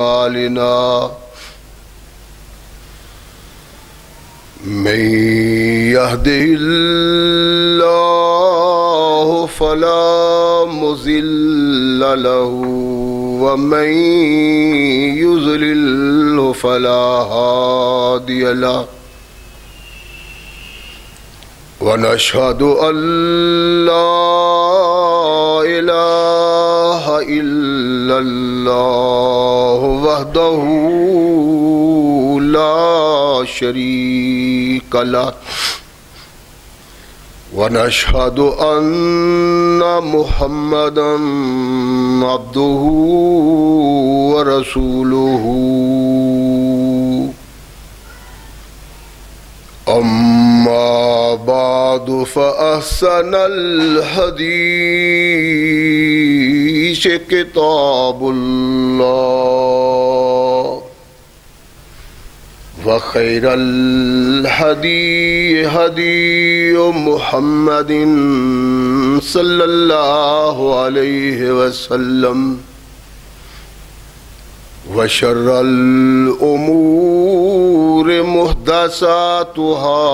أعمالنا من يهده الله فلا مضل له ومن يضلل فلا هادي له ونشهد أن لا إله إلا الله وحده لا شريك له ونشهد أن محمدا عبده ورسوله أما بعد فأحسن الحديث كتاب الله وخير الهدي هدي محمد صلى الله عليه وسلم وشر الأمور محدثاتها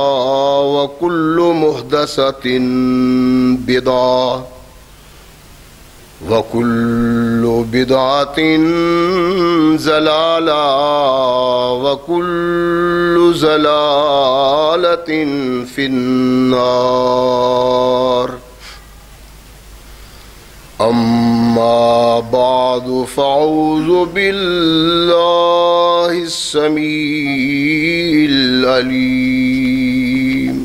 وكل محدثة بدعة وكل بدعة ضلالة وكل ضلالة في النار أما بعد فأعوذ بالله السميع العليم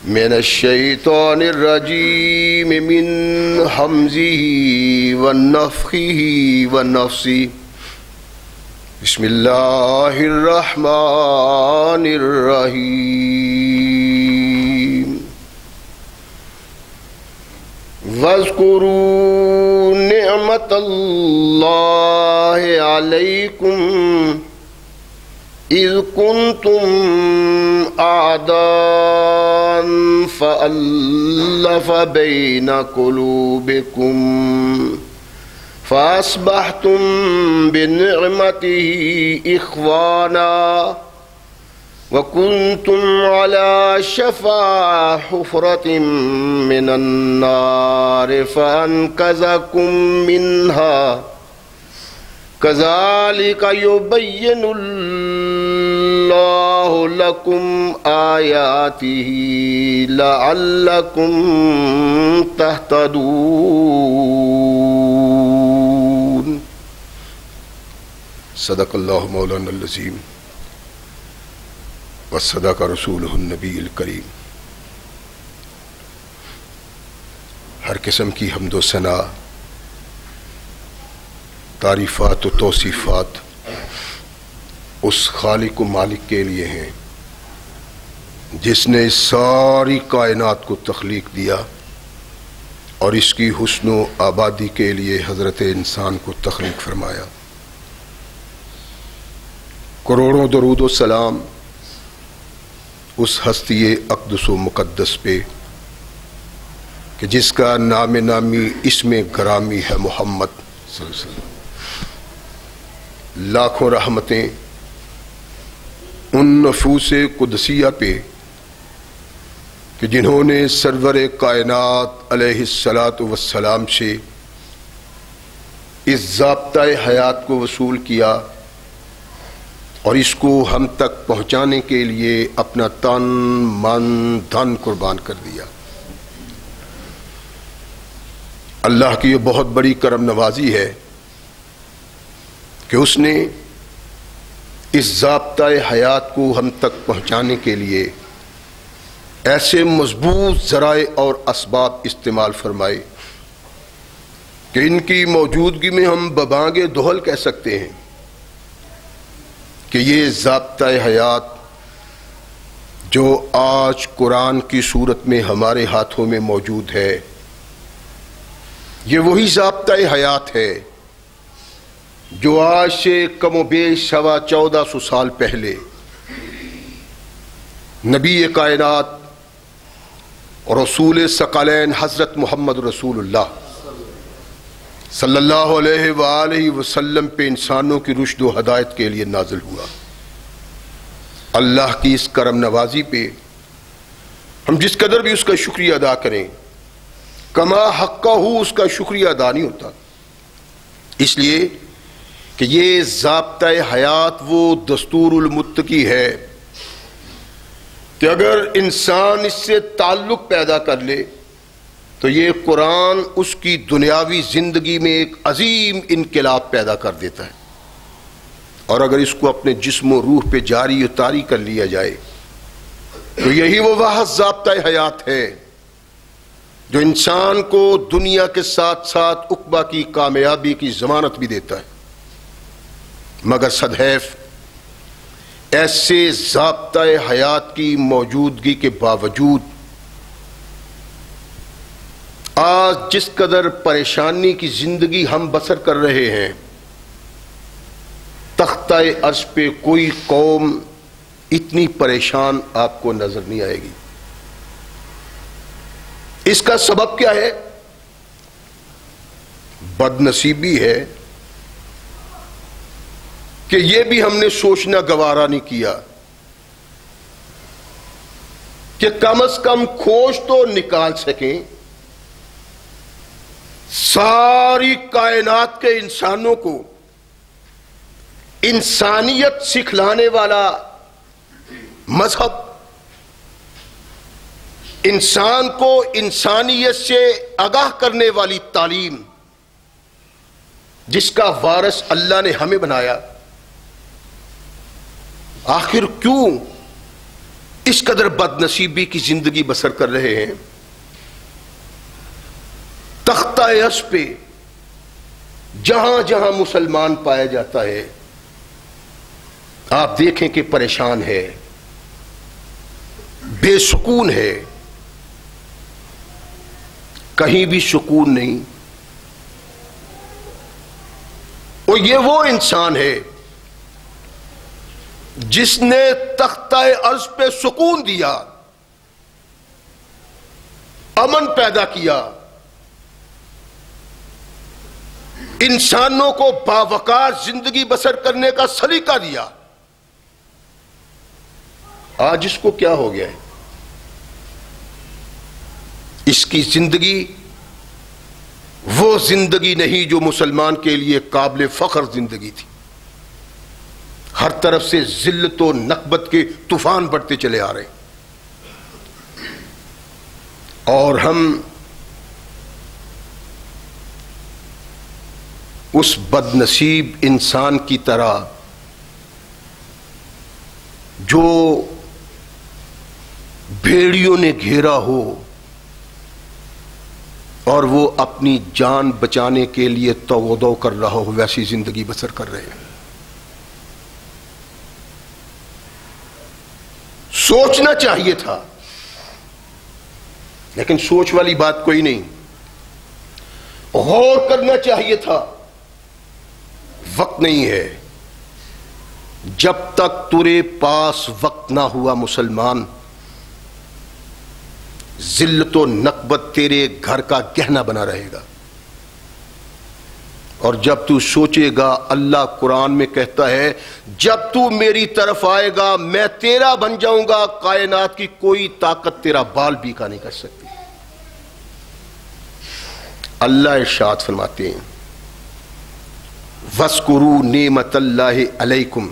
من الشيطان الرجيم من همزه ونفخه ونفسه بسم الله الرحمن الرحيم واذكروا نعمة الله عليكم إذ كنتم أعداء فألف بين قلوبكم فأصبحتم بنعمته إخوانا وكنتم على شفا حفرة من النار فأنقذكم منها كذلك يبين الله لكم آياته لعلكم تهتدون صدق الله مولانا العظيم وصدق رسوله النبی الکریم۔ ہر قسم کی حمد و ثنا، تعریفات و توصیفات اس خالق و مالک کے لیے ہیں جس نے ساری کائنات کو تخلیق دیا اور اس کی حسن و آبادی کے لیے حضرت انسان کو تخلیق فرمایا۔ کروڑوں درود و سلام اس ہستی اقدس و مقدس پہ کہ جس کا نام نامی اسم گرامی ہے محمد صلی اللہ علیہ وسلم۔ لاکھوں رحمتیں ان نفوس قدسیہ پہ کہ جنہوں نے سرور کائنات علیہ الصلاۃ والسلام سے اس ضابطۂ حیات کو وصول کیا اور اس کو ہم تک پہنچانے کے لیے اپنا تن من دھن قربان کر دیا۔ اللہ کی یہ بہت بڑی کرم نوازی ہے کہ اس نے اس ضابطۂ حیات کو ہم تک پہنچانے کے لیے ایسے مضبوط ذرائع اور اسباب استعمال فرمائے کہ ان کی موجودگی میں ہم ببانگ دہل کہہ سکتے ہیں کہ یہ ضابطۂ حیات جو آج قرآن کی صورت میں ہمارے ہاتھوں میں موجود ہے، یہ وہی ضابطۂ حیات ہے جو آج سے کم و بیش 1450 سال پہلے نبی کائنات اور رسول ثقلین حضرت محمد رسول اللہ صلی اللہ علیہ وآلہ وسلم پہ انسانوں کی رشد و ہدایت کے لیے نازل ہوا۔ اللہ کی اس کرم نوازی پہ ہم جس قدر بھی اس کا شکریہ ادا کریں، کما حقہ اس کا شکریہ ادا نہیں ہوتا، اس لیے کہ یہ ضابطۂ حیات وہ دستور المتقی ہے کہ اگر انسان اس سے تعلق پیدا کر لے تو یہ قرآن اس کی دنیاوی زندگی میں ایک عظیم انقلاب پیدا کر دیتا ہے، اور اگر اس کو اپنے جسم و روح پہ جاری و طاری کر لیا جائے تو یہی وہ واحد ضابطۂ حیات ہے جو انسان کو دنیا کے ساتھ ساتھ عقبہ کی کامیابی کی ضمانت بھی دیتا ہے۔ مگر صدحیف ایسے ضابطۂ حیات کی موجودگی کے باوجود آج جس قدر پریشانی کی زندگی ہم بسر کر رہے ہیں، تختہ عرش پہ کوئی قوم اتنی پریشان آپ کو نظر نہیں آئے گی۔ اس کا سبب کیا ہے؟ بد نصیبی ہے کہ یہ بھی ہم نے سوچنا گوارا نہیں کیا کہ کم از کم کھوج تو نکال سکیں ساری کائنات کے انسانوں کو انسانیت سکھلانے والا مذہب، انسان کو انسانیت سے آگاہ کرنے والی تعلیم، جس کا وارث اللہ نے ہمیں بنایا، آخر کیوں اس قدر بد نصیبی کی زندگی بسر کر رہے ہیں؟ تختہ عرش پہ جہاں جہاں مسلمان پایا جاتا ہے آپ دیکھیں کہ پریشان ہے، بے سکون ہے، کہیں بھی سکون نہیں۔ اور یہ وہ انسان ہے جس نے تختہ عرش پہ سکون دیا، امن پیدا کیا، انسانوں کو باوقار زندگی بسر کرنے کا سلیقہ دیا۔ آج اس کو کیا ہو گیا ہے؟ اس کی زندگی وہ زندگی نہیں جو مسلمان کے لیے قابل فخر زندگی تھی۔ ہر طرف سے ذلت و نکبت کے طوفان بڑھتے چلے آ رہے ہیں، اور ہم اس بد نصیب انسان کی طرح جو بھیڑیوں نے گھیرا ہو اور وہ اپنی جان بچانے کے لیے تو کر رہا ہو، ویسی زندگی بسر کر رہے ہیں۔ سوچنا چاہیے تھا، لیکن سوچ والی بات کوئی نہیں، غور کرنا چاہیے تھا، وقت نہیں ہے۔ جب تک تیرے پاس وقت نہ ہوا مسلمان، ذلت و نکبت تیرے گھر کا گہنا بنا رہے گا، اور جب تو سوچے گا، اللہ قرآن میں کہتا ہے جب تو میری طرف آئے گا میں تیرا بن جاؤں گا، کائنات کی کوئی طاقت تیرا بال بیکا نہیں کر سکتی۔ اللہ ارشاد فرماتے ہیں وَاذْكُرُوا نِعْمَتَ اللَّهِ عَلَيْكُمْ،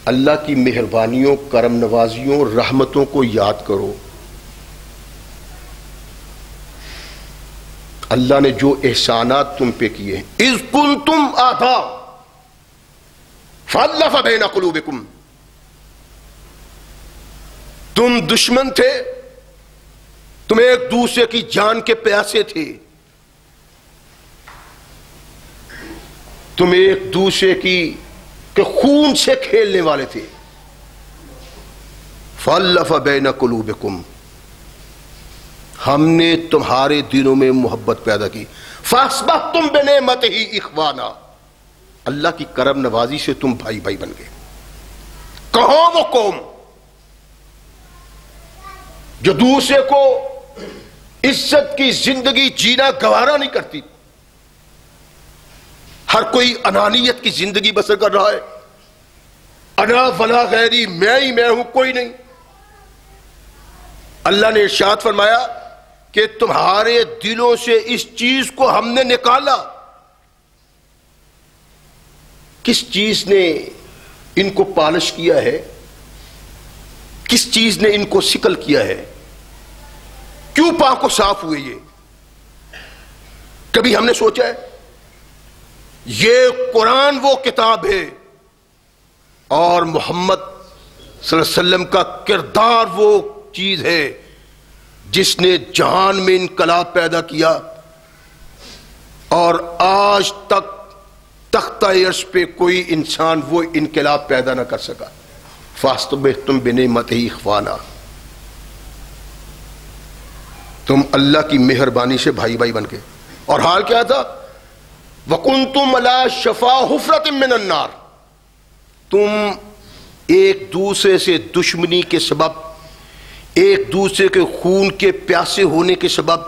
اللہ کی مہربانیوں، کرم نوازیوں، رحمتوں کو یاد کرو۔ اللہ نے جو احسانات تم پہ کیے ہیں، اِذْ كُنْتُمْ أَعْدَاءً فَأَلَّفَ بَيْنَ قُلُوبِكُمْ، تم دشمن تھے، تم ایک دوسرے کی جان کے پیاسے تھے، تم ایک دوسرے کی کے خون سے کھیلنے والے تھے۔ فَأَلَّفَ بَيْنَ قُلُوبِكُمْ، ہم نے تمہارے دلوں میں محبت پیدا کی۔ فَأَصْبَحْتُمْ بِنِعْمَتِهِ إِخْوَانًا، اللہ کی کرم نوازی سے تم بھائی بھائی بن گئے۔ کہو وہ قوم جو دوسرے کو عزت کی زندگی جینا گوارا نہیں کرتی، ہر کوئی انانیت کی زندگی بسر کر رہا ہے. انا ولا غیری، میں ہی میں ہوں، کوئی نہیں. اللہ نے ارشاد فرمایا کہ تمہارے دلوں سے اس چیز کو ہم نے نکالا. کس چیز نے ان کو پالش کیا ہے؟ کس چیز نے ان کو سکل کیا ہے؟ کیوں پاک و صاف ہوئے یہ؟ کبھی ہم نے سوچا ہے؟ یہ قرآن وہ کتاب ہے اور محمد صلی اللہ علیہ وسلم کا کردار وہ چیز ہے جس نے جہان میں انقلاب پیدا کیا اور آج تک تختہ عرش پہ کوئی انسان وہ انقلاب پیدا نہ کر سکا. فاستبحتم بنعمتہ اخوانا، تم اللہ کی مہربانی سے بھائی بھائی بن کے. اور حال کیا تھا؟ وَكُنْتُمْ عَلَى شَفَا حُفْرَةٍ مِّنَ النَّارِ، تم ایک دوسرے سے دشمنی کے سبب، ایک دوسرے کے خون کے پیاسے ہونے کے سبب،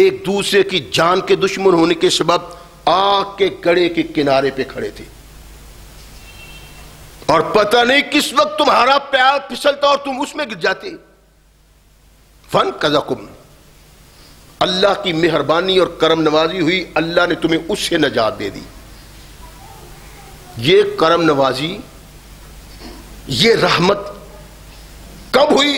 ایک دوسرے کی جان کے دشمن ہونے کے سبب آگ کے گڑھے کے کنارے پہ کھڑے تھے، اور پتہ نہیں کس وقت تمہارا پیر پھسلتا اور تم اس میں گر جاتے. فَانْقَذَكُمْ، اللہ کی مہربانی اور کرم نوازی ہوئی، اللہ نے تمہیں اس سے نجات دے دی. یہ کرم نوازی، یہ رحمت کب ہوئی؟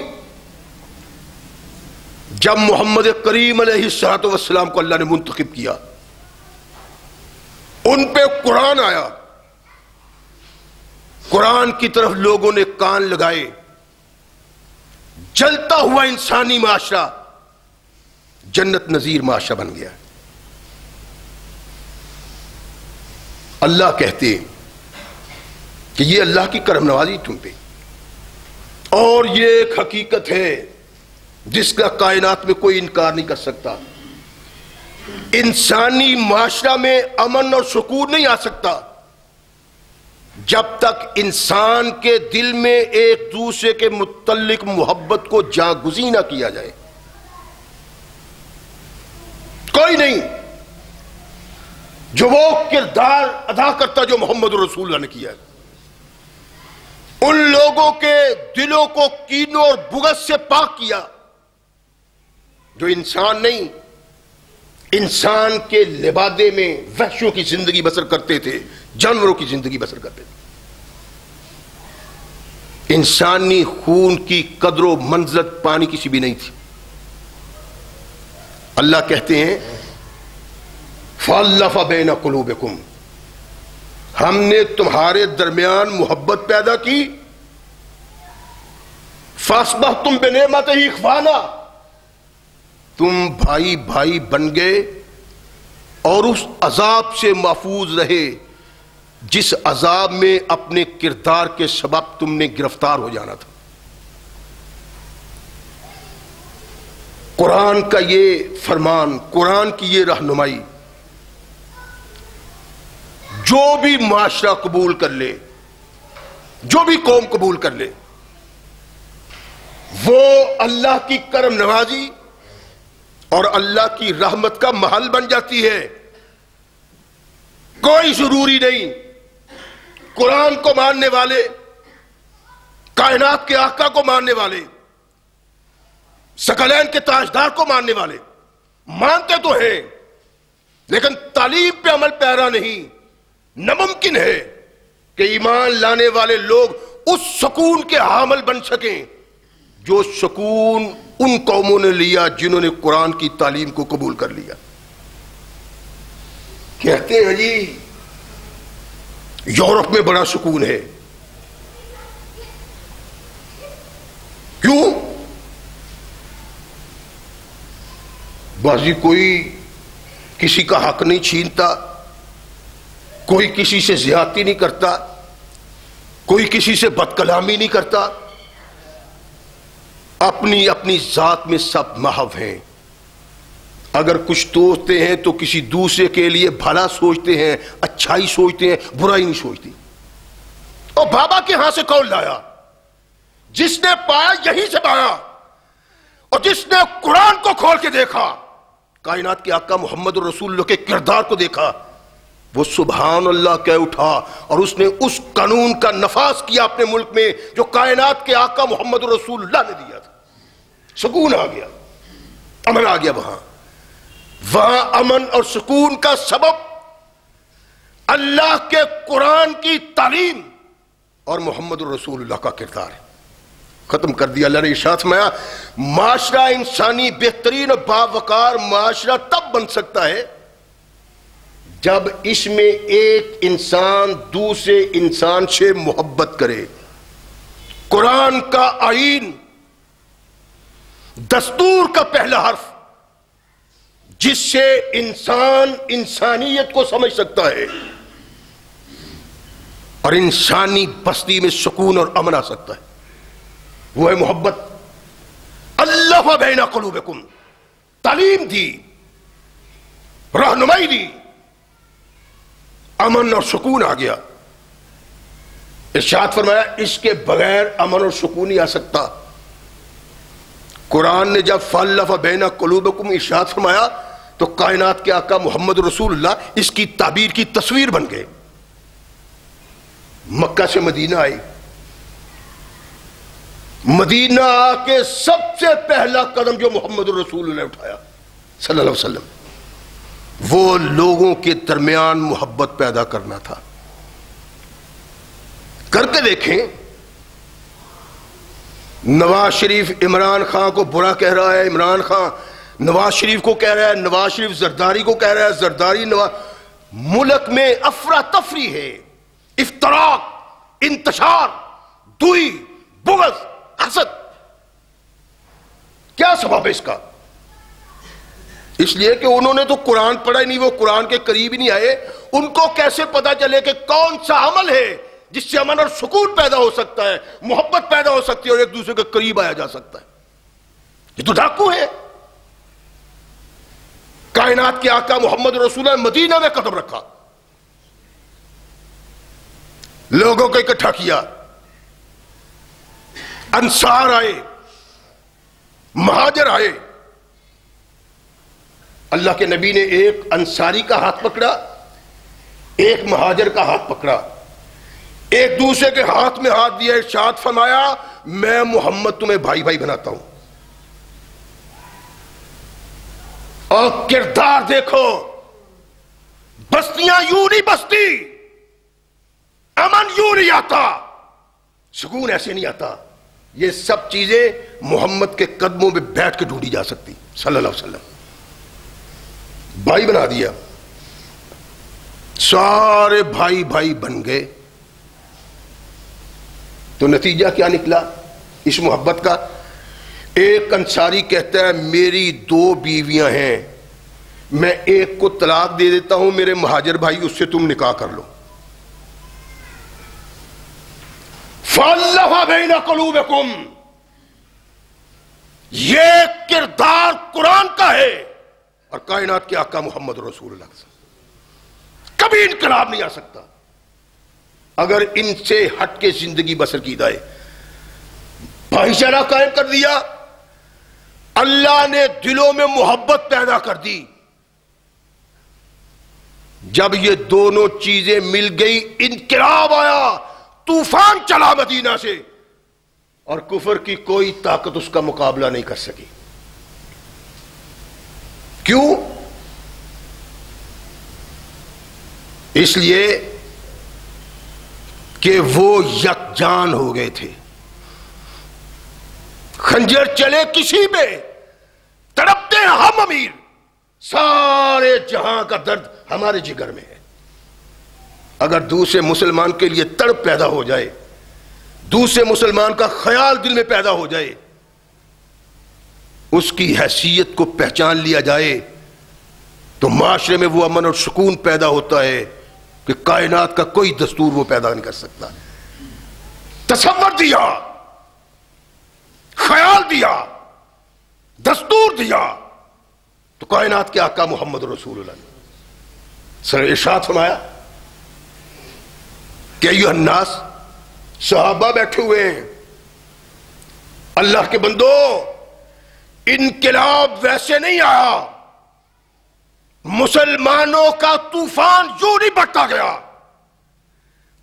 جب محمد کریم علیہ الصلوۃ والسلام کو اللہ نے منتخب کیا، ان پہ قرآن آیا، قرآن کی طرف لوگوں نے کان لگائے، جلتا ہوا انسانی معاشرہ جنت نظیر معاشرہ بن گیا. اللہ کہتے کہ یہ اللہ کی کرم نوازی تم پہ، اور یہ ایک حقیقت ہے جس کا کائنات میں کوئی انکار نہیں کر سکتا. انسانی معاشرہ میں امن اور سکون نہیں آ سکتا جب تک انسان کے دل میں ایک دوسرے کے متعلق محبت کو جاگزین نہ کیا جائے. کوئی نہیں جو وہ کردار ادا کرتا جو محمد رسول اللہ نے کیا ہے. ان لوگوں کے دلوں کو کینوں اور بغض سے پاک کیا جو انسان نہیں، انسان کے لبادے میں وحشوں کی زندگی بسر کرتے تھے، جانوروں کی زندگی بسر کرتے تھے. انسانی خون کی قدر و منزلت پانی کسی بھی نہیں تھی. اللہ کہتے ہیں فَأَلَّفَ بَيْنَ قُلُوبِكُمْ، ہم نے تمہارے درمیان محبت پیدا کی. فَأَصْبَحْتُمْ بِنِعْمَتِهِ إِخْوَانًا، تم بھائی بھائی بن گئے اور اس عذاب سے محفوظ رہے جس عذاب میں اپنے کردار کے سبب تم نے گرفتار ہو جانا تھا. قرآن کا یہ فرمان، قرآن کی یہ رہنمائی جو بھی معاشرہ قبول کر لے، جو بھی قوم قبول کر لے، وہ اللہ کی کرم نوازی اور اللہ کی رحمت کا محل بن جاتی ہے. کوئی ضروری نہیں قرآن کو ماننے والے، کائنات کے آقا کو ماننے والے، ثقلین کے تاجدار کو ماننے والے مانتے تو ہیں لیکن تعلیم پہ عمل پیرا نہیں. ناممکن ہے کہ ایمان لانے والے لوگ اس سکون کے حامل بن سکیں جو سکون ان قوموں نے لیا جنہوں نے قرآن کی تعلیم کو قبول کر لیا. کہتے ہیں جی یورپ میں بڑا سکون ہے. کیوں؟ بازی کوئی کسی کا حق نہیں چھینتا، کوئی کسی سے زیادتی نہیں کرتا، کوئی کسی سے بد کلامی نہیں کرتا، اپنی اپنی ذات میں سب محو ہیں. اگر کچھ سوچتے ہیں تو کسی دوسرے کے لیے بھلا سوچتے ہیں، اچھائی سوچتے ہیں، برائی نہیں سوچتی. اور بابا کے ہاں سے کون لایا؟ جس نے پایا یہیں سے پایا، اور جس نے قرآن کو کھول کے دیکھا، کائنات کے آقا محمد رسول اللہ کے کردار کو دیکھا، وہ سبحان اللہ کہہ اٹھا اور اس نے اس قانون کا نفاذ کیا اپنے ملک میں جو کائنات کے آقا محمد رسول اللہ نے دیا تھا. سکون آ گیا, امن آ گیا. وہاں امن اور سکون کا سبب اللہ کے قرآن کی تعلیم اور محمد رسول اللہ کا کردار ہے. ختم کر دیا. اللہ نے ارشاد فرمایا معاشرہ انسانی بہترین اور باوقار معاشرہ تب بن سکتا ہے جب اس میں ایک انسان دوسرے انسان سے محبت کرے. قرآن کا آئین دستور کا پہلا حرف جس سے انسان انسانیت کو سمجھ سکتا ہے اور انسانی بستی میں سکون اور امن آ سکتا ہے, وہ ہے محبت. الف بین قلوبکم, تعلیم دی, رہنمائی دی, امن اور سکون آ گیا. ارشاد فرمایا اس کے بغیر امن اور سکون نہیں آ سکتا. قرآن نے جب فالف بین قلوبکم ارشاد فرمایا تو کائنات کے آقا محمد رسول اللہ اس کی تعبیر کی تصویر بن گئے. مکہ سے مدینہ آئی, مدینہ آ کے سب سے پہلا قدم جو محمد رسول اللہ نے اٹھایا صلی اللہ علیہ وسلم وہ لوگوں کے درمیان محبت پیدا کرنا تھا. کر کے دیکھیں, نواز شریف عمران خان کو برا کہہ رہا ہے, عمران خان نواز شریف کو کہہ رہا ہے, نواز شریف زرداری کو کہہ رہا ہے, زرداری نواز. ملک میں افراتفری ہے, افتراق, انتشار, دوئی, بغض, حسد. کیا سبب ہے اس کا؟ اس لیے کہ انہوں نے تو قرآن پڑھا ہی نہیں, وہ قرآن کے قریب ہی نہیں آئے. ان کو کیسے پتا چلے کہ کون سا عمل ہے جس سے امن اور سکون پیدا ہو سکتا ہے, محبت پیدا ہو سکتی ہے اور ایک دوسرے کے قریب آیا جا سکتا ہے. یہ تو ڈاکو ہے. کائنات کے آقا محمد رسول اللہ مدینہ میں قدم رکھا, لوگوں کو اکٹھا کیا, انصار آئے, مہاجر آئے. اللہ کے نبی نے ایک انصاری کا ہاتھ پکڑا, ایک مہاجر کا ہاتھ پکڑا, ایک دوسرے کے ہاتھ میں ہاتھ دیا, ارشاد فرمایا میں محمد تمہیں بھائی بھائی بناتا ہوں. اور کردار دیکھو, بستیاں یوں نہیں بستی, امن یوں نہیں آتا, سکون ایسے نہیں آتا. یہ سب چیزیں محمد کے قدموں میں بیٹھ کے ڈھونڈی جا سکتی صلی اللہ علیہ وسلم. بھائی بنا دیا, سارے بھائی بھائی بن گئے. تو نتیجہ کیا نکلا اس محبت کا؟ ایک انصاری کہتا ہے میری 2 بیویاں ہیں, میں ایک کو طلاق دے دیتا ہوں, میرے مہاجر بھائی اس سے تم نکاح کر لو. فَأَلَّفَ بَيْنَ قُلُوبِكُمْ, یہ کردار قرآن کا ہے اور کائنات کے آقا محمد رسول اللہ کا. کبھی انقلاب نہیں آ سکتا اگر ان سے ہٹ کے زندگی بسر کی جائے. بھائی چارہ قائم کر دیا, اللہ نے دلوں میں محبت پیدا کر دی. جب یہ دونوں چیزیں مل گئی انقلاب آیا, طوفان چلا مدینہ سے, اور کفر کی کوئی طاقت اس کا مقابلہ نہیں کر سکی. کیوں؟ اس لیے کہ وہ یکجان ہو گئے تھے. خنجر چلے کسی پہ, تڑپتے ہیں ہم امیر, سارے جہاں کا درد ہمارے جگر میں ہے. اگر دوسرے مسلمان کے لیے تڑپ پیدا ہو جائے, دوسرے مسلمان کا خیال دل میں پیدا ہو جائے, اس کی حیثیت کو پہچان لیا جائے, تو معاشرے میں وہ امن اور سکون پیدا ہوتا ہے کہ کائنات کا کوئی دستور وہ پیدا نہیں کر سکتا. تصور دیا, خیال دیا, دستور دیا, تو کائنات کے آقا محمد رسول اللہ نے سر ارشاد فرمایا کہ ایھا الناس, صحابہ بیٹھے ہوئے ہیں, اللہ کے بندو انقلاب ویسے نہیں آیا, مسلمانوں کا طوفان یوں نہیں بڑھتا گیا،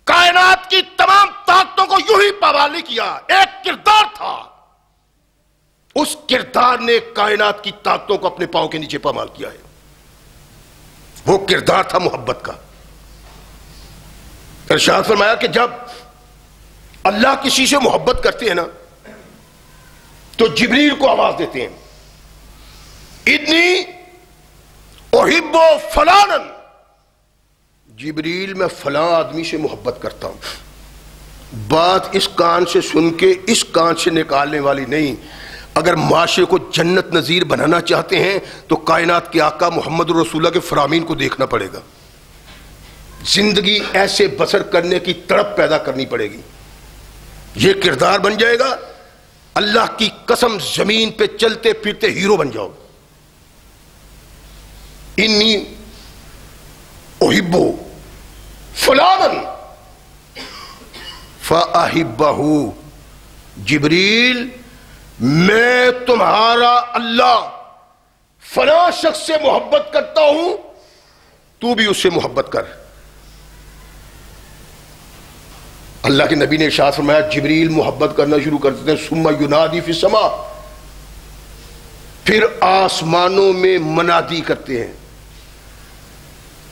کائنات کی تمام طاقتوں کو یوں ہی پامال نہیں کیا، ایک کردار تھا، اس کردار نے کائنات کی طاقتوں کو اپنے پاؤں کے نیچے پامال کیا ہے۔ وہ کردار تھا محبت کا۔ ارشاد فرمایا کہ جب اللہ کسی سے محبت کرتے ہیں نا تو جبریل کو آواز دیتے ہیں، انی احب فلانا، جبریل میں فلاں آدمی سے محبت کرتا ہوں۔ بات اس کان سے سن کے اس کان سے نکالنے والی نہیں۔ اگر معاشرے کو جنت نظیر بنانا چاہتے ہیں تو کائنات کے آقا محمد رسول اللہ کے فرامین کو دیکھنا پڑے گا، زندگی ایسے بسر کرنے کی تڑپ پیدا کرنی پڑے گی، یہ کردار بن جائے گا، اللہ کی قسم زمین پہ چلتے پھرتے ہیرو بن جاؤ۔ انی احب فلانا فاحبہ، جبریل میں تمہارا اللہ فلاں شخص سے محبت کرتا ہوں، تو بھی اس سے محبت کر۔ اللہ کے نبی نے ارشاد فرمایا جبریل محبت کرنا شروع کر دیتے ہیں، ثم ینادی فی السماء، پھر آسمانوں میں منادی کرتے ہیں،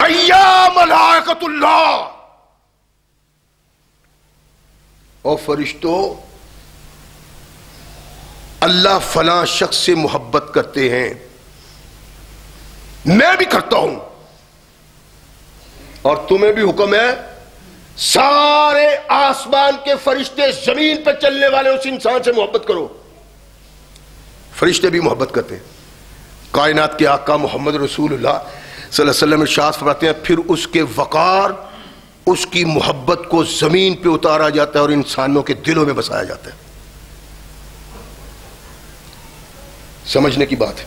ایا ملائکۃ اللہ، اور فرشتوں اللہ فلاں شخص سے محبت کرتے ہیں، میں بھی کرتا ہوں، اور تمہیں بھی حکم ہے سارے آسمان کے فرشتے زمین پہ چلنے والے اس انسان سے محبت کرو۔ فرشتے بھی محبت کرتے ہیں۔ کائنات کے آقا محمد رسول اللہ صلی اللہ علیہ وسلم ارشاد فرماتے ہیں پھر اس کے وقار، اس کی محبت کو زمین پہ اتارا جاتا ہے اور انسانوں کے دلوں میں بسایا جاتا ہے۔ سمجھنے کی بات ہے۔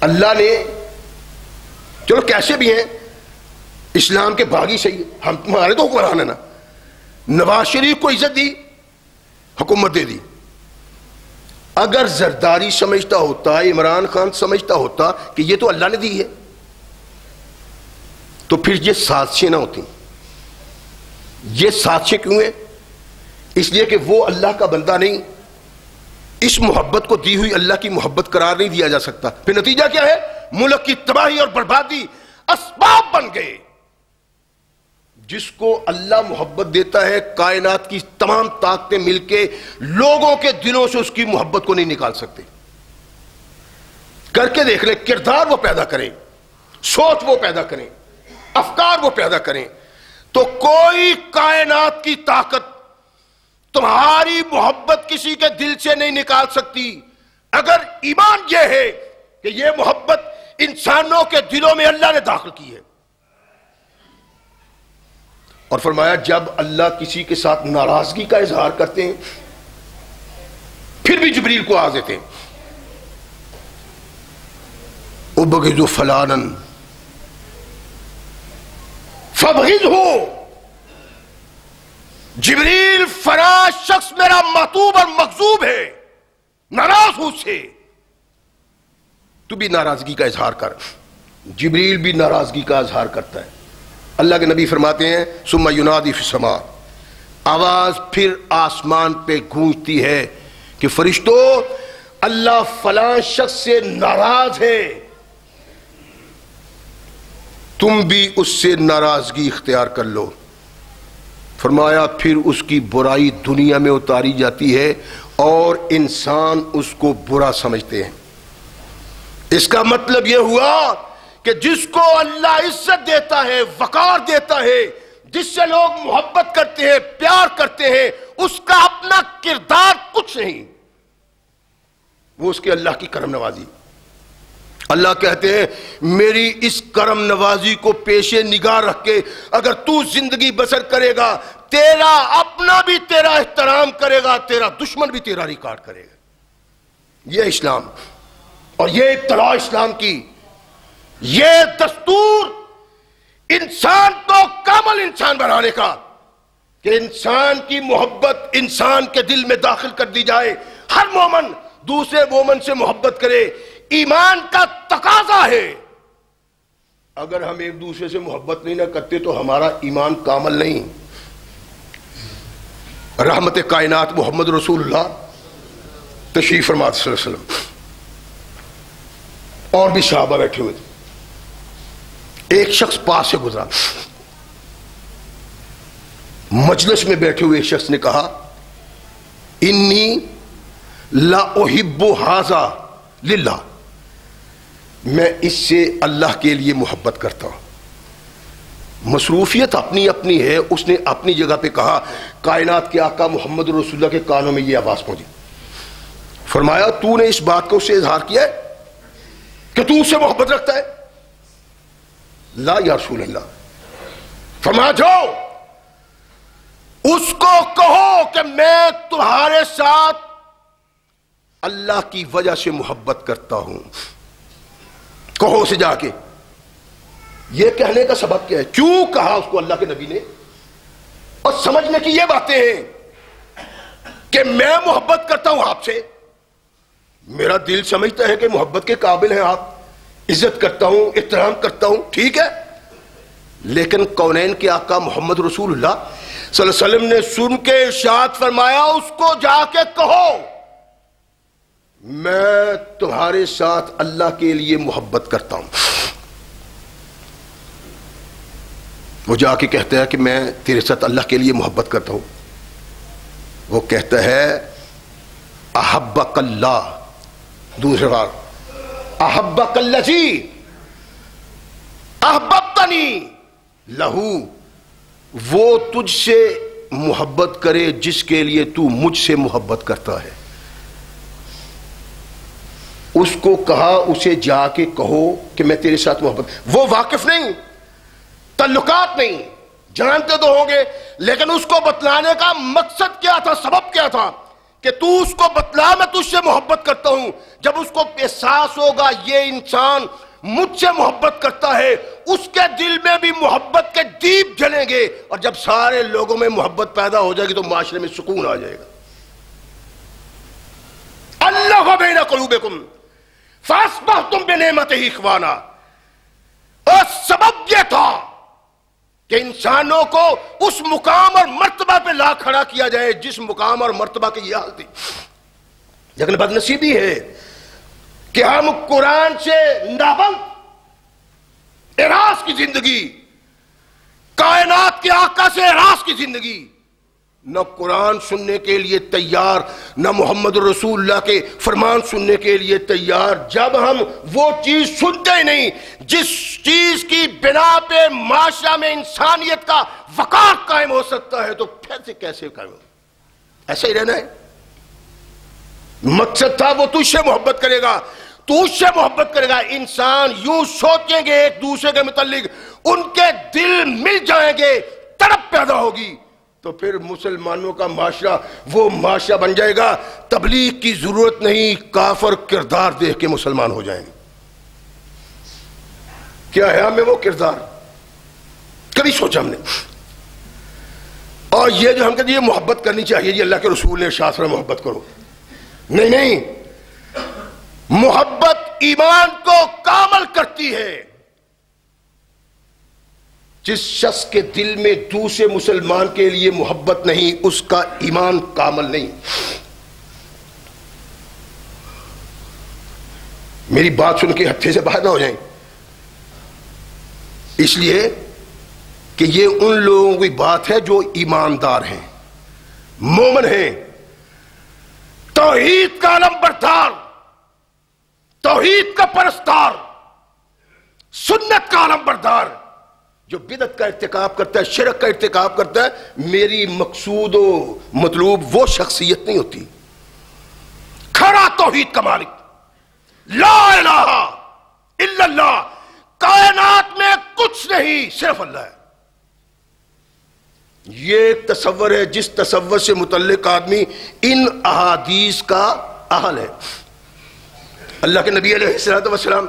اللہ نے چلو کیسے بھی ہیں اسلام کے باغی صحیح، ہم تمہارے تو حکمران ہیں نا، نواز شریف کو عزت دی، حکومت دے دی۔ اگر زرداری سمجھتا ہوتا، عمران خان سمجھتا ہوتا کہ یہ تو اللہ نے دی ہے، تو پھر یہ سازشیں نہ ہوتی۔ یہ سازشیں کیوں ہیں؟ اس لیے کہ وہ اللہ کا بندہ نہیں، اس محبت کو دی ہوئی اللہ کی محبت قرار نہیں دیا جا سکتا۔ پھر نتیجہ کیا ہے؟ ملک کی تباہی اور بربادی اسباب بن گئے۔ جس کو اللہ محبت دیتا ہے کائنات کی تمام طاقتیں مل کے لوگوں کے دلوں سے اس کی محبت کو نہیں نکال سکتے۔ کر کے دیکھ لیں، کردار وہ پیدا کریں، سوچ وہ پیدا کریں، افکار وہ پیدا کریں، تو کوئی کائنات کی طاقت تمہاری محبت کسی کے دل سے نہیں نکال سکتی، اگر ایمان یہ ہے کہ یہ محبت انسانوں کے دلوں میں اللہ نے داخل کی ہے۔ اور فرمایا جب اللہ کسی کے ساتھ ناراضگی کا اظہار کرتے ہیں پھر بھی جبریل کو آواز دیتے ہیں، ابغض فلانا فابغضہ، جبریل فلاں شخص میرا محبوب اور مغضوب ہے، ناراض ہوں سے، تو بھی ناراضگی کا اظہار کر۔ جبریل بھی ناراضگی کا اظہار کرتا ہے۔ اللہ کے نبی فرماتے ہیں ثم ینادی فی السماء، آواز پھر آسمان پہ گونجتی ہے کہ فرشتوں اللہ فلاں شخص سے ناراض ہے، تم بھی اس سے ناراضگی اختیار کر لو۔ فرمایا پھر اس کی برائی دنیا میں اتاری جاتی ہے اور انسان اس کو برا سمجھتے ہیں۔ اس کا مطلب یہ ہوا کہ جس کو اللہ عزت دیتا ہے، وقار دیتا ہے، جس سے لوگ محبت کرتے ہیں، پیار کرتے ہیں، اس کا اپنا کردار کچھ نہیں، وہ اس کے اللہ کی کرم نوازی۔ اللہ کہتے ہیں میری اس کرم نوازی کو پیش نگاہ رکھ کے اگر تو زندگی بسر کرے گا، تیرا اپنا بھی تیرا احترام کرے گا، تیرا دشمن بھی تیرا ریکارڈ کرے گا۔ یہ اسلام اور یہ ابتلاء اسلام کی، یہ دستور انسان کو کامل انسان بنانے کا، کہ انسان کی محبت انسان کے دل میں داخل کر دی جائے، ہر مومن دوسرے مومن سے محبت کرے، ایمان کا تقاضا ہے. اگر ہم ایک دوسرے سے محبت نہیں نہ کرتے تو ہمارا ایمان کامل نہیں. رحمت کائنات محمد رسول اللہ تشریف فرما صلی اللہ علیہ وسلم اور بھی صحابہ بیٹھے ہوئے تھے. ایک شخص پاس سے گزرا. مجلس میں بیٹھے ہوئے ایک شخص نے کہا انی لا احب ھذا للہ، میں اس سے اللہ کے لیے محبت کرتا ہوں. مصروفیت اپنی اپنی ہے. اس نے اپنی جگہ پہ کہا. کائنات کے آقا محمد رسول اللہ کے کانوں میں یہ آواز پہنچی. فرمایا تو نے اس بات کو اس سے اظہار کیا ہے کہ تو اس سے محبت رکھتا ہے؟ لا یا رسول اللہ. فرمایا جاؤ اس کو کہو کہ میں تمہارے ساتھ اللہ کی وجہ سے محبت کرتا ہوں. کہو اسے جا کے. یہ کہنے کا سبب کیا ہے؟ کیوں کہا اس کو اللہ کے نبی نے؟ اور سمجھنے کی یہ باتیں ہیں کہ میں محبت کرتا ہوں آپ سے، میرا دل سمجھتا ہے کہ محبت کے قابل ہیں آپ، عزت کرتا ہوں، احترام کرتا ہوں، ٹھیک ہے. لیکن کونین کے آقا محمد رسول اللہ صلی اللہ علیہ وسلم نے سن کے ارشاد فرمایا اس کو جا کے کہو میں تمہارے ساتھ اللہ کے لیے محبت کرتا ہوں. وہ جا کے کہتا ہے کہ میں تیرے ساتھ اللہ کے لیے محبت کرتا ہوں. وہ کہتا ہے احبک اللہ. دوسری بار احبک الذی احببتنی لہو، وہ تجھ سے محبت کرے جس کے لیے تو مجھ سے محبت کرتا ہے. اس کو کہا اسے جا کے کہو کہ میں تیرے ساتھ محبت. وہ واقف نہیں، تعلقات نہیں، جانتے تو ہوں گے، لیکن اس کو بتلانے کا مقصد کیا تھا، سبب کیا تھا کہ تو اس کو بتلا میں تجھ سے محبت کرتا ہوں. جب اس کو احساس ہوگا یہ انسان مجھ سے محبت کرتا ہے، اس کے دل میں بھی محبت کے دیپ جلیں گے، اور جب سارے لوگوں میں محبت پیدا ہو جائے گی تو معاشرے میں سکون آ جائے گا. اللہ بین قلوبکم فاصبحتم بنعمتہ اخوانا. اور سبب یہ تھا کہ انسانوں کو اس مقام اور مرتبہ پہ لا کھڑا کیا جائے جس مقام اور مرتبہ کی یہ حال تھی. لیکن بدنصیبی ہے کہ ہم قرآن سے نابند، اعراض کی زندگی، کائنات کے آقا سے اعراض کی زندگی، نہ قرآن سننے کے لیے تیار، نہ محمد رسول اللہ کے فرمان سننے کے لیے تیار. جب ہم وہ چیز سنتے ہی نہیں جس چیز کی بنا پہ معاشرہ میں انسانیت کا وقار قائم ہو سکتا ہے، تو پھر سے کیسے قائم ہو؟ ایسا ہی رہنا ہے. مقصد تھا وہ تجھ سے محبت کرے گا، تو اس سے محبت کرے گا. انسان یوں سوچیں گے ایک دوسرے کے متعلق، ان کے دل مل جائیں گے، تڑپ پیدا ہوگی، تو پھر مسلمانوں کا معاشرہ وہ معاشرہ بن جائے گا. تبلیغ کی ضرورت نہیں، کافر کردار دیکھ کے مسلمان ہو جائیں گے. کیا ہے ہمیں وہ کردار؟ کبھی سوچا ہم نے؟ اور یہ جو ہم کہتے ہیں یہ محبت کرنی چاہیے جی، اللہ کے رسول نے ارشاد فرمایا محبت کرو. نہیں نہیں، محبت ایمان کو کامل کرتی ہے. جس شخص کے دل میں دوسرے مسلمان کے لیے محبت نہیں، اس کا ایمان کامل نہیں. میری بات سن کے ہتھے سے باہر نہ ہو جائیں، اس لیے کہ یہ ان لوگوں کی بات ہے جو ایماندار ہیں، مومن ہیں، توحید کا علم بردار، توحید کا پرستار، سنت کا علم بردار. جو بدعت کا ارتکاب کرتا ہے، شرک کا ارتکاب کرتا ہے، میری مقصود و مطلوب وہ شخصیت نہیں ہوتی. کھڑا توحید کا مالک، لا الہ الا اللہ، کائنات میں کچھ نہیں صرف اللہ ہے. یہ ایک تصور ہے جس تصور سے متعلق آدمی ان احادیث کا اہل ہے. اللہ کے نبی علیہ الصلوۃ والسلام،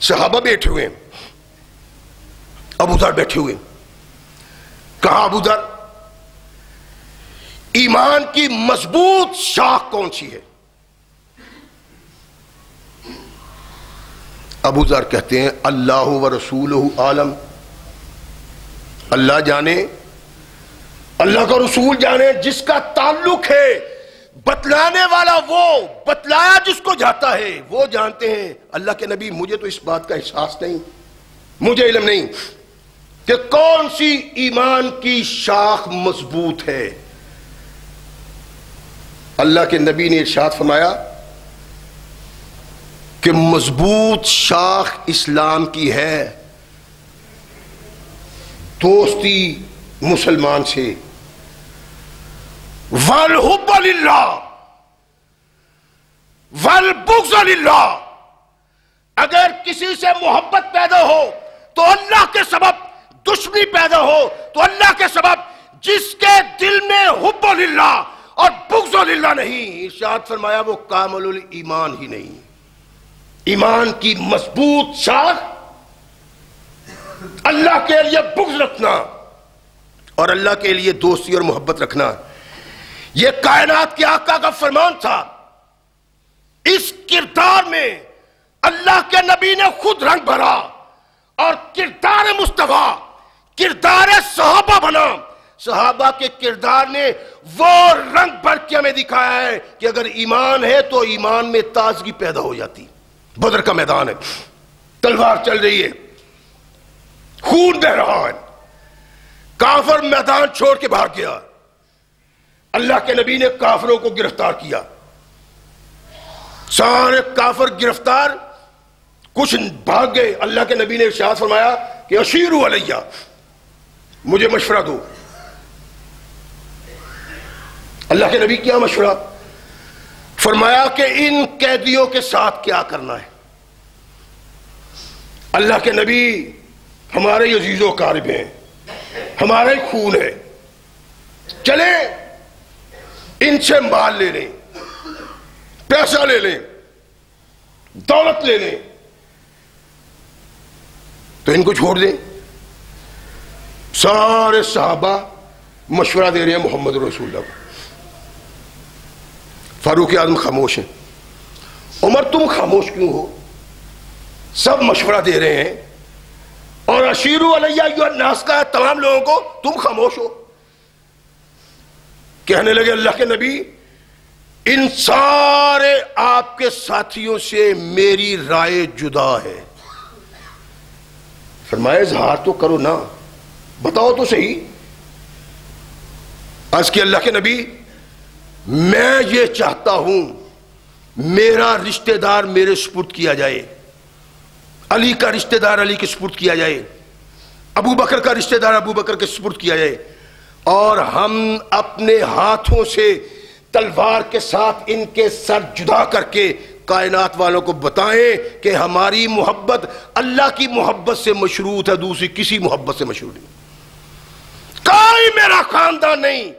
صحابہ بیٹھے ہوئے ہیں، ابو ذر بیٹھے ہوئے. کہا ابو ذر ایمان کی مضبوط شاخ کون سی ہے؟ ابو ذر کہتے ہیں اللہ و رسولہ عالم، اللہ جانے، اللہ کا رسول جانے، جس کا تعلق ہے بتلانے والا وہ، بتلایا جس کو جاتا ہے وہ جانتے ہیں۔ اللہ کے نبی مجھے تو اس بات کا احساس نہیں، مجھے علم نہیں کہ کون سی ایمان کی شاخ مضبوط ہے۔ اللہ کے نبی نے ارشاد فرمایا کہ مضبوط شاخ اسلام کی ہے دوستی مسلمان سے، والحب للہ والبغض للہ، اگر کسی سے محبت پیدا ہو تو اللہ کے سبب، دشمنی پیدا ہو تو اللہ کے سبب، جس کے دل میں حب للہ اور بغض للہ نہیں، ارشاد فرمایا وہ کامل الایمان ہی نہیں۔ ایمان کی مضبوط شاخ اللہ کے لیے بغض رکھنا اور اللہ کے لیے دوستی اور محبت رکھنا، یہ کائنات کے آقا کا فرمان تھا۔ اس کردار میں اللہ کے نبی نے خود رنگ بھرا اور کردار مصطفیٰ، کردار صحابہ بنا۔ صحابہ کے کردار نے وہ رنگ بھر کے ہمیں دکھایا ہے کہ اگر ایمان ہے تو ایمان میں تازگی پیدا ہو جاتی۔ بدر کا میدان ہے، تلوار چل رہی ہے، خون بہ رہا ہے، کافر میدان چھوڑ کے بھاگ گیا، اللہ کے نبی نے کافروں کو گرفتار کیا، سارے کافر گرفتار، کچھ بھاگ گئے۔ اللہ کے نبی نے ارشاد فرمایا کہ اشیروا علیہ، مجھے مشورہ دو۔ اللہ کے نبی کیا مشورہ؟ فرمایا کہ ان قیدیوں کے ساتھ کیا کرنا ہے۔ اللہ کے نبی ہمارے عزیز و اقارب ہیں، ہمارے خون ہے، چلیں ان سے مال لے لیں، پیسہ لے لیں، دولت لے لیں، تو ان کو چھوڑ دیں۔ سارے صحابہ مشورہ دے رہے ہیں محمد رسول اللہ کو۔ فاروق اعظم خاموش ہیں، عمر تم خاموش کیوں ہو؟ سب مشورہ دے رہے ہیں، اور اشیروا علیہ ایھا الناس کا تمام لوگوں کو، تم خاموش ہو۔ کہنے لگے اللہ کے نبی ان سارے آپ کے ساتھیوں سے میری رائے جدا ہے۔ فرمایا اظہار تو کرو نا، بتاؤ تو صحیح۔ عرض کہ اللہ کے نبی میں یہ چاہتا ہوں میرا رشتہ دار میرے سپرد کیا جائے، علی کا رشتہ دار علی کے سپرد کیا جائے، ابو بکر کا رشتہ دار ابو بکر کے سپرد کیا جائے، اور ہم اپنے ہاتھوں سے تلوار کے ساتھ ان کے سر جدا کر کے کائنات والوں کو بتائیں کہ ہماری محبت اللہ کی محبت سے مشروط ہے، دوسری کسی محبت سے مشروط نہیں۔ کوئی میرا خاندان نہیں،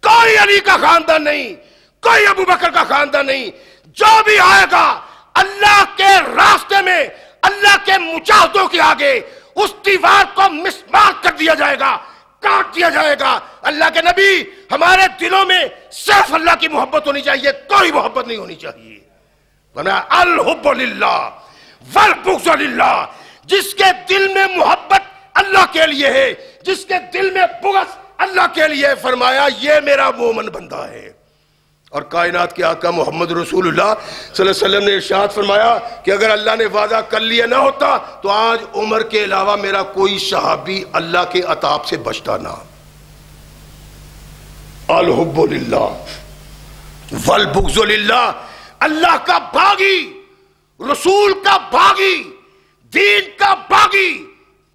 کوئی علی کا خاندان نہیں، کوئی ابو بکر کا خاندان نہیں، جو بھی آئے گا اللہ کے راستے میں، اللہ کے مجاہدوں کے آگے اس دیوار کو مسمار کر دیا جائے گا، کاٹ دیا جائے گا۔ اللہ کے نبی ہمارے دلوں میں صرف اللہ کی محبت ہونی چاہیے، کوئی محبت نہیں ہونی چاہیے۔ ورنہ الحب للہ والبغض للہ، جس کے دل میں محبت اللہ کے لیے ہے، جس کے دل میں بغض اللہ کے لیے، فرمایا یہ میرا مومن بندہ ہے۔ اور کائنات کے آقا محمد رسول اللہ صلی اللہ علیہ وسلم نے ارشاد فرمایا کہ اگر اللہ نے وعدہ کر لیا نہ ہوتا تو آج عمر کے علاوہ میرا کوئی صحابی اللہ کے عطاب سے بچتا نہ۔ الحب للہ والبغض للہ، اللہ کا باغی، رسول کا باغی، دین کا باغی،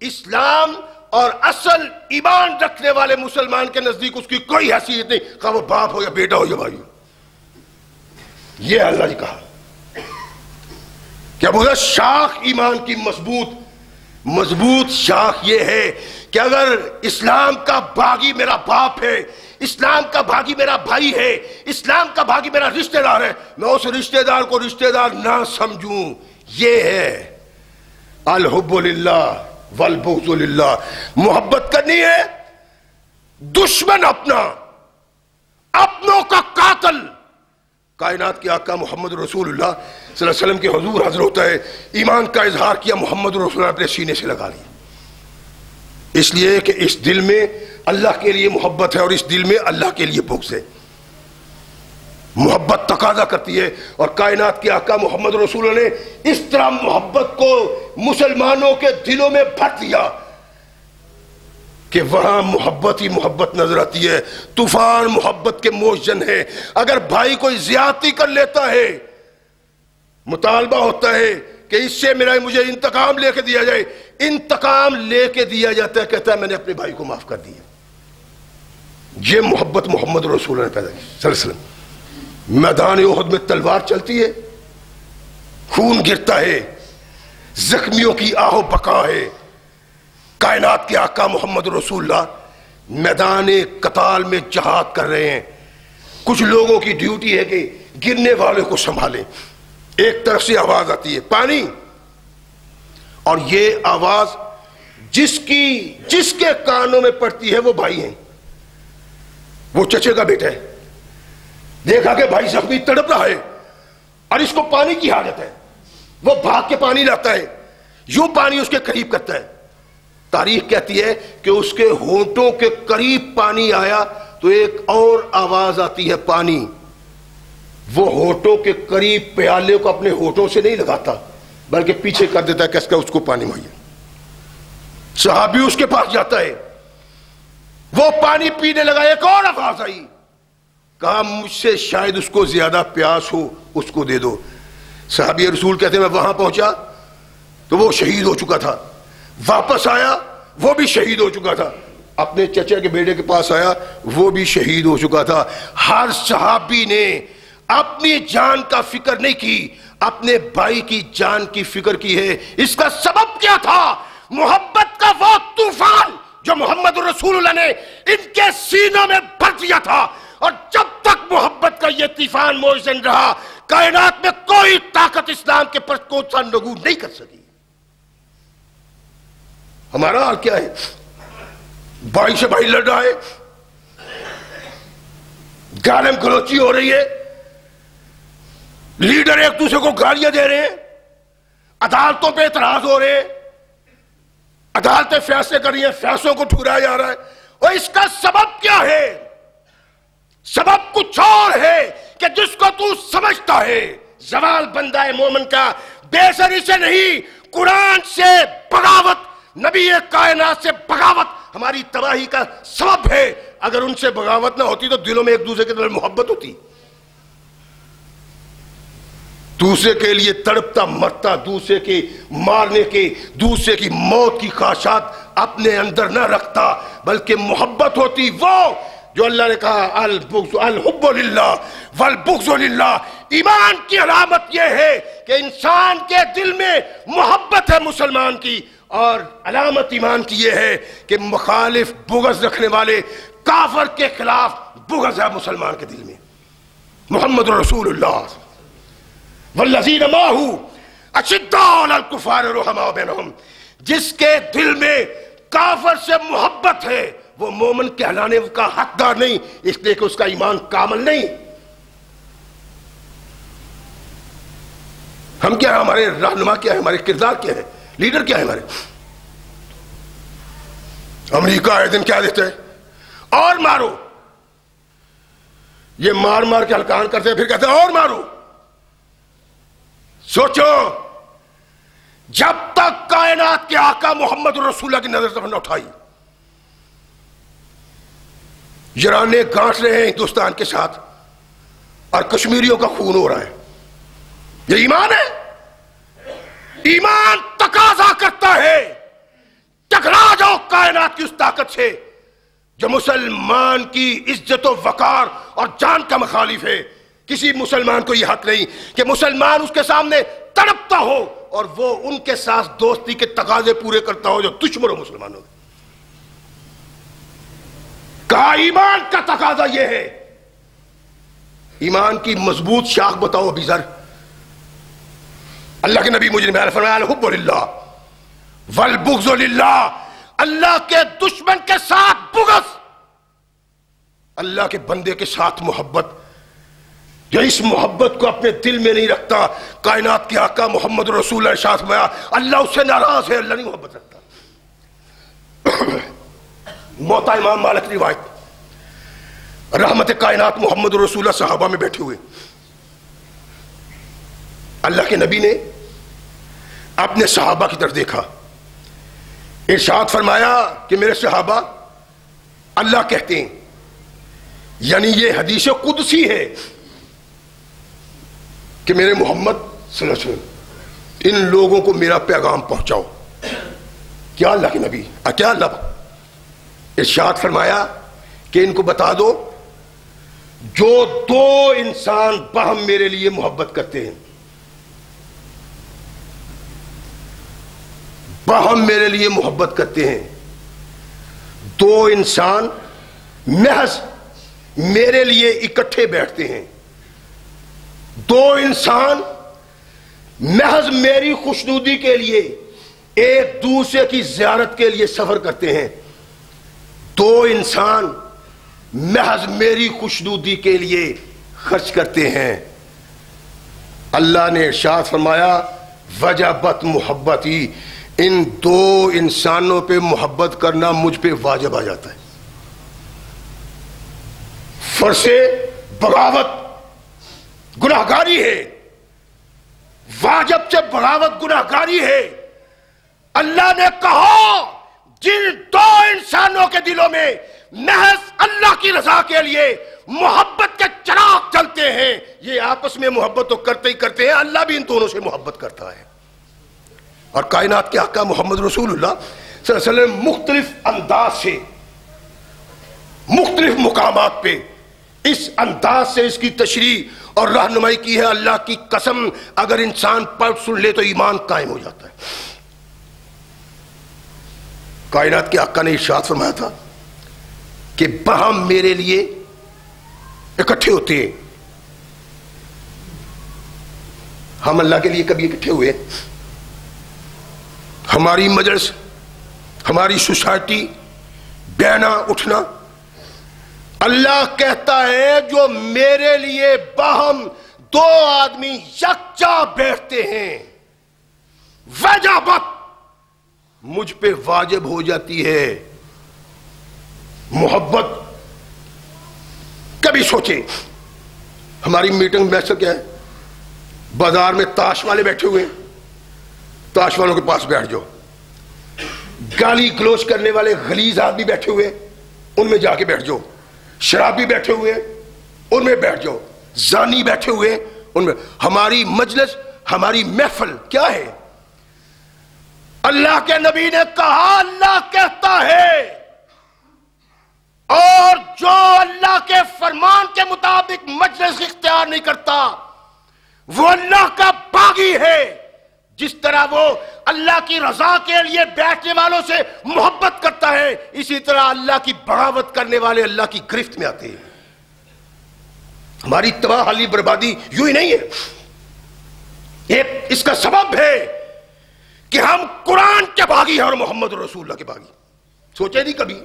اسلام اور اصل ایمان رکھنے والے مسلمان کے نزدیک اس کی کوئی حیثیت نہیں، خواہ وہ باپ ہو یا بیٹا ہو یا بھائی ہو۔ یہ اللہ نے کہا کہ ابو ذر شاخ ایمان کی مضبوط شاخ یہ ہے کہ اگر اسلام کا باغی میرا باپ ہے، اسلام کا باغی میرا بھائی ہے، اسلام کا باغی میرا رشتہ دار ہے، میں اس رشتہ دار کو رشتہ دار نہ سمجھوں۔ یہ ہے الحب للہ والبغض للہ۔ محبت کرنی ہے، دشمن اپنا، اپنوں کا قاتل، کائنات کے آقا محمد رسول اللہ صلی اللہ علیہ وسلم کے حضور حاضر ہوتا ہے، ایمان کا اظہار کیا، محمد رسول اللہ اپنے سینے سے لگا لیا، اس لیے کہ اس دل میں اللہ کے لیے محبت ہے اور اس دل میں اللہ کے لیے بغض ہے۔ محبت تقاضا کرتی ہے، اور کائنات کے آقا محمد رسول اللہ نے اس طرح محبت کو مسلمانوں کے دلوں میں بھر دیا کہ وہاں محبت ہی محبت نظر آتی ہے۔ طوفان محبت کے موجن ہے۔ اگر بھائی کوئی زیادتی کر لیتا ہے، مطالبہ ہوتا ہے کہ اس سے مجھے انتقام لے کے دیا جائے، انتقام لے کے دیا جاتا ہے، کہتا ہے میں نے اپنے بھائی کو معاف کر دیا۔ یہ محبت محمد رسول اللہ نے پیدا کی صلی اللہ علیہ وسلم۔ میدان احد میں تلوار چلتی ہے، خون گرتا ہے، زخمیوں کی آہ و بقا ہے، کائنات کے آقا محمد رسول اللہ میدان قتال میں جہاد کر رہے ہیں۔ کچھ لوگوں کی ڈیوٹی ہے کہ گرنے والے کو سنبھالیں۔ ایک طرف سے آواز آتی ہے پانی، اور یہ آواز جس کے کانوں میں پڑتی ہے وہ بھائی ہیں، وہ چچے کا بیٹا ہے۔ دیکھا کہ بھائی زخمی تڑپ رہا ہے اور اس کو پانی کی حاجت ہے، وہ بھاگ کے پانی لاتا ہے، یوں پانی اس کے قریب کرتا ہے۔ تاریخ کہتی ہے کہ اس کے ہونٹوں کے قریب پانی آیا تو ایک اور آواز آتی ہے پانی۔ وہ ہونٹوں کے قریب پیالے کو اپنے ہونٹوں سے نہیں لگاتا بلکہ پیچھے کر دیتا ہے کہ اس کو پانی مہیا۔ صحابی اس کے پاس جاتا ہے، وہ پانی پینے لگا، ایک اور آواز آئی، کہا مجھ سے شاید اس کو زیادہ پیاس ہو، اس کو دے دو۔ صحابی رسول کہتے ہیں میں وہاں پہنچا تو وہ شہید ہو چکا تھا، واپس آیا وہ بھی شہید ہو چکا تھا، اپنے چچا کے بیٹے کے پاس آیا وہ بھی شہید ہو چکا تھا۔ ہر صحابی نے اپنی جان کا فکر نہیں کی، اپنے بھائی کی جان کی فکر کی ہے۔ اس کا سبب کیا تھا؟ محبت کا وہ طوفان جو محمد رسول اللہ نے ان کے سینوں میں بھر دیا تھا، اور جب تک محبت کا یہ طوفان موجن رہا، کائنات میں کوئی طاقت اسلام کے پر کوئی نگو نہیں کر سکی۔ ہمارا حال کیا ہے؟ بھائی سے بھائی لڑ رہا ہے، گالم گلوچی ہو رہی ہے، لیڈر ایک دوسرے کو گالیاں دے رہے ہیں، عدالتوں پہ اعتراض ہو رہے ہیں، عدالتیں فیصلے کر رہی ہیں، فیصلوں کو ٹھکرایا جا رہا ہے، اور اس کا سبب کیا ہے؟ سبب کچھ اور ہے کہ جس کو تو سمجھتا ہے۔ زوال بندہ مومن کا بے سری سے نہیں، قرآن سے بغاوت، نبی کائنات سے بغاوت ہماری تباہی کا سبب ہے۔ اگر ان سے بغاوت نہ ہوتی تو دلوں میں ایک دوسرے کے دل محبت ہوتی، دوسرے کے لیے تڑپتا مرتا، دوسرے کے مارنے کے، دوسرے کی موت کی خواہشات اپنے اندر نہ رکھتا، بلکہ محبت ہوتی۔ وہ جو اللہ نے کہا الحب للہ والبغض للہ، ایمان کی علامت یہ ہے کہ انسان کے دل میں محبت ہے مسلمان کی، اور علامت ایمان کی یہ ہے کہ مخالف بغض رکھنے والے کافر کے خلاف بغض ہے مسلمان کے دل میں۔ محمد رسول اللہ والذین معہ اشداء علی الکفار رحماء بینہم، جس کے دل میں کافر سے محبت ہے وہ مومن کہلانے کا حقدار نہیں، اس لیے کہ اس کا ایمان کامل نہیں۔ ہم کیا ہے؟ ہمارے رہنما کیا ہے؟ ہمارے کردار کیا ہے؟ لیڈر کیا ہے ہمارے؟ امریکہ آئے دن کیا دیتے ہیں؟ اور مارو، یہ مار مار کے ہلکان کرتے ہیں، پھر کہتے ہیں اور مارو۔ سوچو، جب تک کائنات کے آقا محمد رسول اللہ کی نظر طرف نہ اٹھائی، یرانے گانٹ رہے ہیں ہندوستان کے ساتھ اور کشمیریوں کا خون ہو رہا ہے۔ یہ ایمان ہے؟ ایمان تقاضا کرتا ہے ٹکرا جاؤ کائنات کی اس طاقت سے جو مسلمان کی عزت و وقار اور جان کا مخالف ہے۔ کسی مسلمان کو یہ حق نہیں کہ مسلمان اس کے سامنے تڑپتا ہو اور وہ ان کے ساتھ دوستی کے تقاضے پورے کرتا ہو جو دشمن ہو مسلمانوں کے۔ کہا ایمان کا تقاضا یہ ہے۔ ایمان کی مضبوط شاخ بتاؤ ابھی ذر۔ اللہ کے نبی مجھے فرمایا الحب للہ والبغض للہ، اللہ کے دشمن کے ساتھ بغض، اللہ کے بندے کے ساتھ محبت۔ جو اس محبت کو اپنے دل میں نہیں رکھتا، کائنات کے آقا محمد رسول اللہ ارشاد فرمایا اللہ اس سے ناراض ہے، اللہ نہیں محبت رکھتا۔ موتا امام مالک کی روایت، رحمت کائنات محمد رسول اللہ صحابہ میں بیٹھے ہوئے، اللہ کے نبی نے اپنے صحابہ کی طرف دیکھا، ارشاد فرمایا کہ میرے صحابہ اللہ کہتے ہیں، یعنی یہ حدیث قدسی ہے کہ میرے محمد صلی اللہ علیہ وسلم ان لوگوں کو میرا پیغام پہنچاؤ۔ کیا اللہ کے نبی، کیا اللہ، ارشاد فرمایا کہ ان کو بتا دو جو دو انسان باہم میرے لیے محبت کرتے ہیں، باہم میرے لیے محبت کرتے ہیں، دو انسان محض میرے لیے اکٹھے بیٹھتے ہیں، دو انسان محض میری خوشنودی کے لیے ایک دوسرے کی زیارت کے لیے سفر کرتے ہیں، دو انسان محض میری خوشنودی کے لیے خرچ کرتے ہیں۔ اللہ نے ارشاد فرمایا وجبت محبتی، ان دو انسانوں پہ محبت کرنا مجھ پہ واجب آ جاتا ہے۔ فرض بغاوت گناہگاری ہے، واجب سے بغاوت گناہگاری ہے۔ اللہ نے کہا جن دو انسانوں کے دلوں میں محض اللہ کی رضا کے لیے محبت کے چراغ جلتے ہیں، یہ آپس میں محبت تو کرتے ہی کرتے ہیں، اللہ بھی ان دونوں سے محبت کرتا ہے۔ اور کائنات کے آقا محمد رسول اللہ صلی اللہ علیہ وسلم مختلف انداز سے مختلف مقامات پہ اس انداز سے اس کی تشریح اور رہنمائی کی ہے۔ اللہ کی قسم اگر انسان پڑھ سن لے تو ایمان قائم ہو جاتا ہے۔ کائنات کے آقا نے ارشاد فرمایا تھا کہ باہم میرے لیے اکٹھے ہوتے ہیں۔ ہم اللہ کے لیے کبھی اکٹھے ہوئے؟ ہماری مجلس، ہماری سوسائٹی، بیٹھنا اٹھنا، اللہ کہتا ہے جو میرے لیے باہم دو آدمی یکجا بیٹھتے ہیں وجبت، مجھ پہ واجب ہو جاتی ہے محبت۔ کبھی سوچیں ہماری میٹنگ میں کیا ہے، بازار میں تاش والے بیٹھے ہوئے ہیں، تاش والوں کے پاس بیٹھ جاؤ، گالی گلوچ کرنے والے غلیظ آدمی بیٹھے ہوئے ان میں جا کے بیٹھ جاؤ، شرابی بیٹھے ہوئے ان میں بیٹھ جاؤ، زانی بیٹھے ہوئے ان میں۔ ہماری مجلس، ہماری محفل کیا ہے؟ اللہ کے نبی نے کہا اللہ کہتا ہے اور جو اللہ کے فرمان کے مطابق مجلس اختیار نہیں کرتا وہ اللہ کا باغی ہے۔ جس طرح وہ اللہ کی رضا کے لیے بیٹھنے والوں سے محبت کرتا ہے، اسی طرح اللہ کی بغاوت کرنے والے اللہ کی گرفت میں آتے ہیں۔ ہماری تباہ حالی بربادی یوں ہی نہیں ہے، اس کا سبب ہے کہ ہم قرآن کے باغی ہیں اور محمد رسول اللہ کے باغی۔ سوچے نہیں کبھی،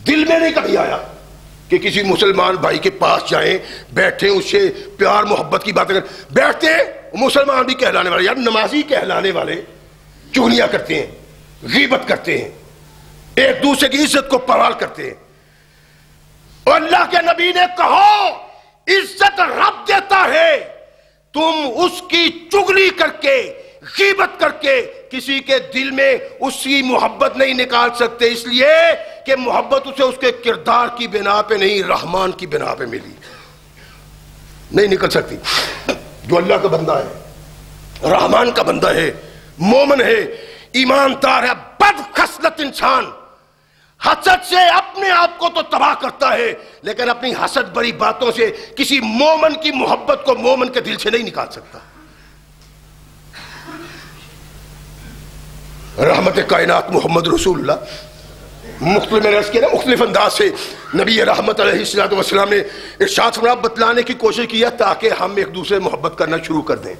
دل میں نہیں کبھی آیا کہ کسی مسلمان بھائی کے پاس جائیں، بیٹھیں، اس سے پیار محبت کی باتیں کریں؟ بیٹھتے ہیں مسلمان بھی کہلانے والے، یار نمازی کہلانے والے چغلیاں کرتے ہیں، غیبت کرتے ہیں، ایک دوسرے کی عزت کو پامال کرتے ہیں۔ اور اللہ کے نبی نے کہا عزت رب دیتا ہے، تم اس کی چغلی کر کے، غیبت کر کے کسی کے دل میں اس کی محبت نہیں نکال سکتے، اس لیے کہ محبت اسے اس کے کردار کی بنا پہ نہیں، رحمان کی بنا پہ ملی، نہیں نکل سکتی۔ جو اللہ کا بندہ ہے، رحمان کا بندہ ہے، مومن ہے، ایماندار ہے، بد خصلت انسان حسد سے اپنے آپ کو تو تباہ کرتا ہے لیکن اپنی حسد بری باتوں سے کسی مومن کی محبت کو مومن کے دل سے نہیں نکال سکتا۔ رحمت کائنات محمد رسول اللہ مختلف انداز سے نبی رحمت علیہ السلام نے ارشاد فرمایا، بتلانے کی کوشش کیا تاکہ ہم ایک دوسرے محبت کرنا شروع کر دیں،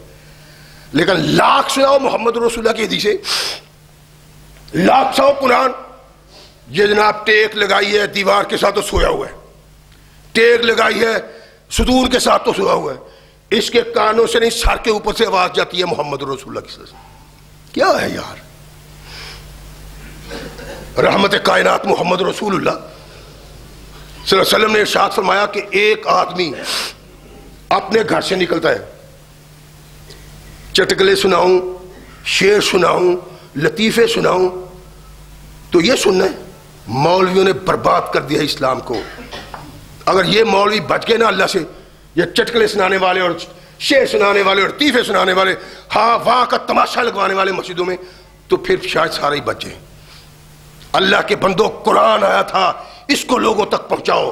لیکن لاکھ سناؤ محمد رسول اللہ کی حدیثیں، لاکھ سناؤ قرآن۔ یہ جناب ٹیک لگائی ہے دیوار کے ساتھ تو سویا ہوا ہے، ٹیک لگائی ہے ستون کے ساتھ تو سویا ہوا ہے, اس کے کانوں سے نہیں سر کے اوپر سے آواز جاتی ہے محمد رسول اللہ کی وسلم. کیا ہے یار, رحمت کائنات محمد رسول اللہ صلی اللہ علیہ وسلم نے ارشاد فرمایا کہ ایک آدمی اپنے گھر سے نکلتا ہے, چٹکلے سناؤں, شعر سناؤں, لطیفے سناؤں, تو یہ سننا ہے مولویوں نے برباد کر دیا اسلام کو. اگر یہ مولوی بچ گئے نا اللہ سے, یہ چٹکلے سنانے والے اور شعر سنانے والے اور لطیفے سنانے والے, ہاں واہ کا تماشا لگوانے والے مسجدوں میں, تو پھر شاید سارے ہی بچ جائیں. اللہ کے بندوں, قرآن آیا تھا, اس کو لوگوں تک پہنچاؤ.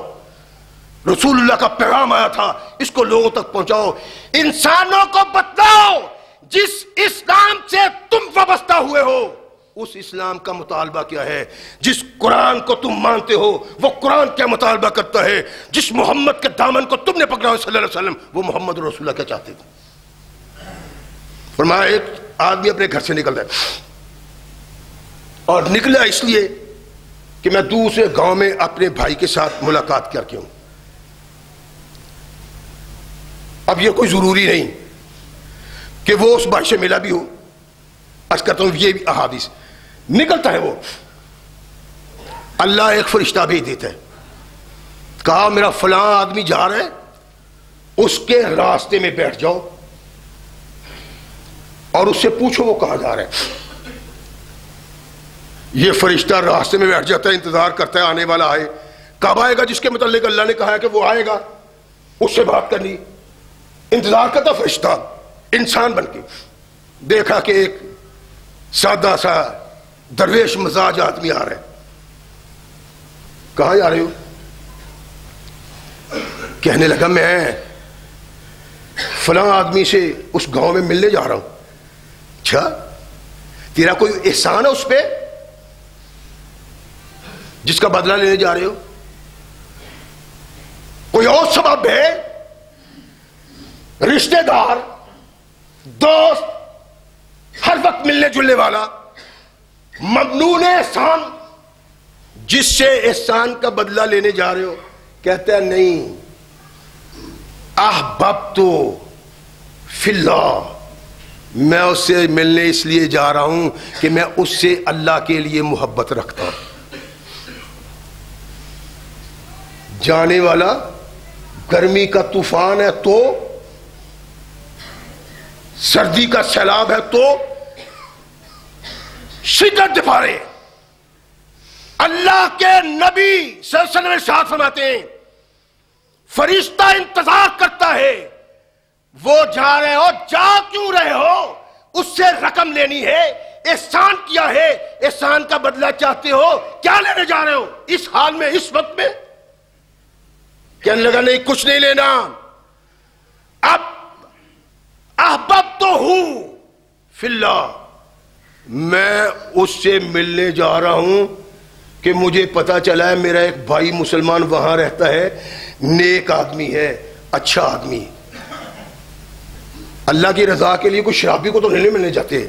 رسول اللہ کا پیغام آیا تھا, اس کو لوگوں تک پہنچاؤ. انسانوں کو بتلاؤ جس اسلام سے تم وابستہ ہوئے ہو اس اسلام کا مطالبہ کیا ہے. جس قرآن کو تم مانتے ہو وہ قرآن کیا مطالبہ کرتا ہے. جس محمد کے دامن کو تم نے پکڑا ہو صلی اللہ علیہ وسلم, وہ محمد رسول اللہ کیا چاہتے تھے. فرمایا ایک آدمی اپنے گھر سے نکلتا ہے, اور نکلا اس لیے کہ میں دوسرے گاؤں میں اپنے بھائی کے ساتھ ملاقات کر کے ہوں. اب یہ کوئی ضروری نہیں کہ وہ اس بھائی سے ملا بھی ہو. عرض کرتا ہوں یہ بھی احادیث. نکلتا ہے وہ, اللہ ایک فرشتہ بھیج دیتا ہے, کہا میرا فلاں آدمی جا رہا ہے, اس کے راستے میں بیٹھ جاؤ اور اس سے پوچھو وہ کہاں جا رہا ہے. یہ فرشتہ راستے میں بیٹھ جاتا ہے, انتظار کرتا ہے آنے والا آئے. کب آئے گا؟ جس کے متعلق اللہ نے کہا ہے کہ وہ آئے گا, اس سے بات کرنی. انتظار کرتا فرشتہ انسان بن کے. دیکھا کہ ایک سادہ سا درویش مزاج آدمی آ رہا ہے. کہاں جا رہے ہو؟ کہنے لگا میں فلاں آدمی سے اس گاؤں میں ملنے جا رہا ہوں. اچھا, تیرا کوئی احسان ہے اس پہ جس کا بدلہ لینے جا رہے ہو؟ کوئی اور سبب ہے؟ رشتہ دار, دوست, ہر وقت ملنے جلنے والا, ممنون احسان جس سے احسان کا بدلہ لینے جا رہے ہو؟ کہتا ہے نہیں, احببت فی اللہ, میں اس سے ملنے اس لیے جا رہا ہوں کہ میں اس سے اللہ کے لیے محبت رکھتا ہوں. جانے والا گرمی کا طوفان ہے تو, سردی کا سیلاب ہے تو, شدت دفاع رہے. اللہ کے نبی صلی اللہ علیہ وسلم ارشاد فرماتے ہیں فرشتہ انتظار کرتا ہے, وہ جا رہے ہو, جا کیوں رہے ہو؟ اس سے رقم لینی ہے, احسان کیا ہے, احسان کا بدلہ چاہتے ہو, کیا لینے جا رہے ہو اس حال میں, اس وقت میں؟ کہنے لگا نہیں کچھ نہیں لینا. اب احببت ہوں فی اللہ, میں اس سے ملنے جا رہا ہوں کہ مجھے پتا چلا ہے میرا ایک بھائی مسلمان وہاں رہتا ہے, نیک آدمی ہے, اچھا آدمی. اللہ کی رضا کے لیے کوئی شرابی کو تو نہیں ملنے جاتے,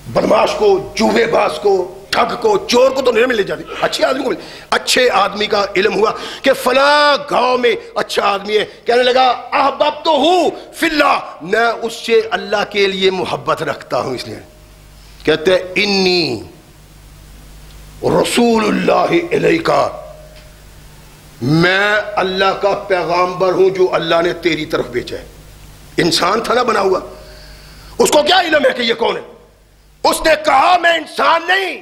بدماش کو, جوے باز کو, ٹھگ کو, چور کو تو نہیں ملنے جاتے, اچھے آدمی کو ملے. اچھے آدمی کا علم ہوا کہ فلاں گاؤں میں اچھا آدمی ہے. کہنے لگا احببت ہوں فی اللہ, میں اس سے اللہ کے لیے محبت رکھتا ہوں. اس لیے کہتے ہیں انی رسول اللہ الیکا, میں اللہ کا پیغامبر ہوں جو اللہ نے تیری طرف بھیجا ہے. انسان تھا نا بنا ہوا, اس کو کیا علم ہے کہ یہ کون ہے؟ اس نے کہا میں انسان نہیں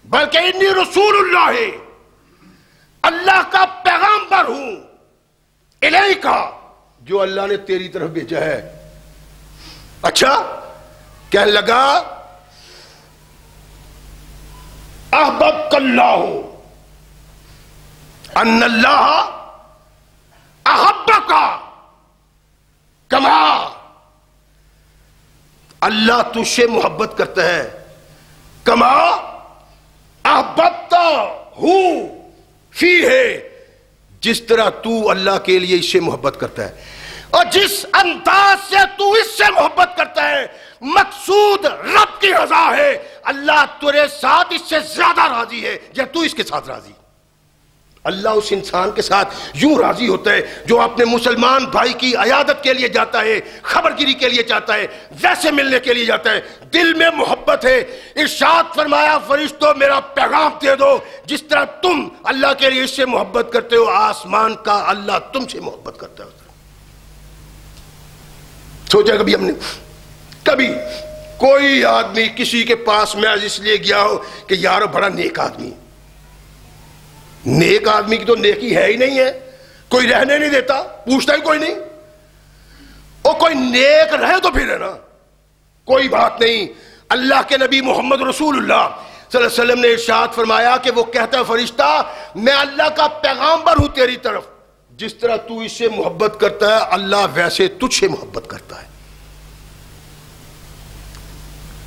بلکہ انی رسول اللہ, اللہ کا پیغامبر ہوں, الیکا, جو اللہ نے تیری طرف بھیجا ہے. اچھا, کہنے لگا احببک اللہ ان اللہ احبک کما, اللہ تجھ سے محبت کرتا ہے, کما احببت ہوں فی ہے, جس طرح تو اللہ کے لیے اس سے محبت کرتا ہے. اور جس انداز سے تو اس سے محبت کرتا ہے مقصود رب کی رضا ہے. اللہ تیرے ساتھ اس سے زیادہ راضی ہے یا تو اس کے ساتھ راضی. اللہ اس انسان کے ساتھ یوں راضی ہوتا ہے جو اپنے مسلمان بھائی کی عیادت کے لیے جاتا ہے، خبرگیری کے لیے جاتا ہے، ویسے ملنے کے لیے جاتا ہے، دل میں محبت ہے۔ ارشاد فرمایا فرشتوں میرا پیغام دے دو، جس طرح تم اللہ کے لیے اس سے محبت کرتے ہو آسمان کا اللہ تم سے محبت کرتا ہے۔ سوچا کبھی ہم نے، کبھی کوئی آدمی کسی کے پاس محض اس لیے گیا ہو کہ یار بڑا نیک آدمی، نیک آدمی کی تو نیکی ہے ہی نہیں ہے، کوئی رہنے نہیں دیتا، پوچھتا ہی کوئی نہیں، اور کوئی نیک رہے تو پھر ہے نا، کوئی بات نہیں۔ اللہ کے نبی محمد رسول اللہ صلی اللہ علیہ وسلم نے ارشاد فرمایا کہ وہ کہتا ہے فرشتہ میں اللہ کا پیغامبر ہوں تیری طرف، جس طرح تو اس سے محبت کرتا ہے اللہ ویسے تجھ سے محبت کرتا ہے۔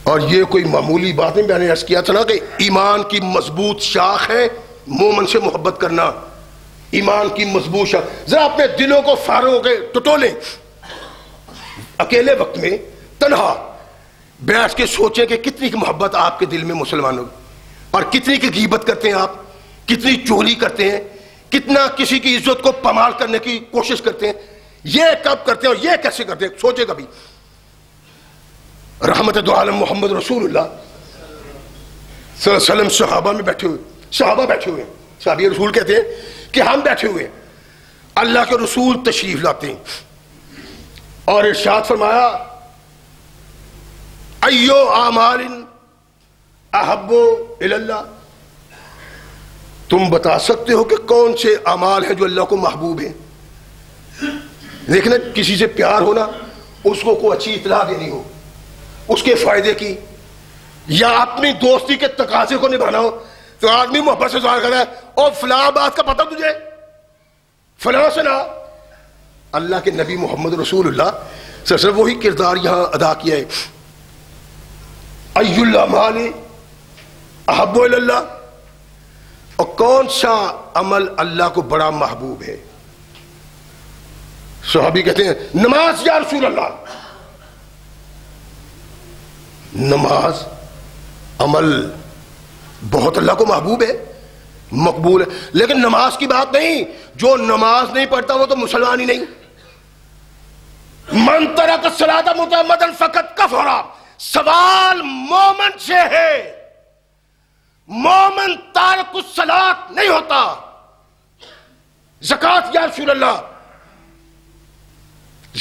اور یہ کوئی معمولی بات نہیں، میں نے عرض کیا تھا نا کہ ایمان کی مضبوط شاخ ہے مومن سے محبت کرنا، ایمان کی مضبوط شاخ۔ ذرا اپنے دلوں کو فارغ ہو کے ٹٹولیں، اکیلے وقت میں تنہا بیٹھ کے سوچیں کہ کتنی محبت آپ کے دل میں مسلمانوں کی، اور کتنی کی غیبت کرتے ہیں آپ، کتنی چوری کرتے ہیں، کتنا کسی کی عزت کو پامال کرنے کی کوشش کرتے ہیں، یہ کب کرتے ہیں اور یہ کیسے کرتے ہیں، سوچے کبھی۔ رحمت دو عالم محمد رسول اللہ صلی اللہ علیہ وسلم صحابہ میں بیٹھے ہوئے، صحابہ بیٹھے ہوئے، صحابی رسول کہتے ہیں کہ ہم بیٹھے ہوئے، اللہ کے رسول تشریف لاتے ہیں اور ارشاد فرمایا ایو اعمال احب الی اللہ، تم بتا سکتے ہو کہ کون سے اعمال ہیں جو اللہ کو محبوب ہیں؟ دیکھنا کسی سے پیار ہونا، اس کو کوئی اچھی اطلاع دینی ہو اس کے فائدے کی، یا اپنی دوستی کے تقاضے کو نبھانا ہو تو آدمی محبت سے سوال کرتا ہے اور فلاں بات کا پتہ تجھے فلاں سے نہ۔ اللہ کے نبی محمد رسول اللہ صلی اللہ علیہ وسلم وہی کردار یہاں ادا کیا ہے، ای الاعمال احب الی اللہ، اور کون سا عمل اللہ کو بڑا محبوب ہے؟ صحابی کہتے ہیں نماز یا رسول اللہ، نماز عمل بہت اللہ کو محبوب ہے، مقبول ہے، لیکن نماز کی بات نہیں، جو نماز نہیں پڑھتا وہ تو مسلمان ہی نہیں۔ من ترک الصلاۃ متعمدا فقد کفر، سوال مومن سے ہے، مومن تارک الصلاۃ نہیں ہوتا۔ زکوٰۃ یا رسول اللہ،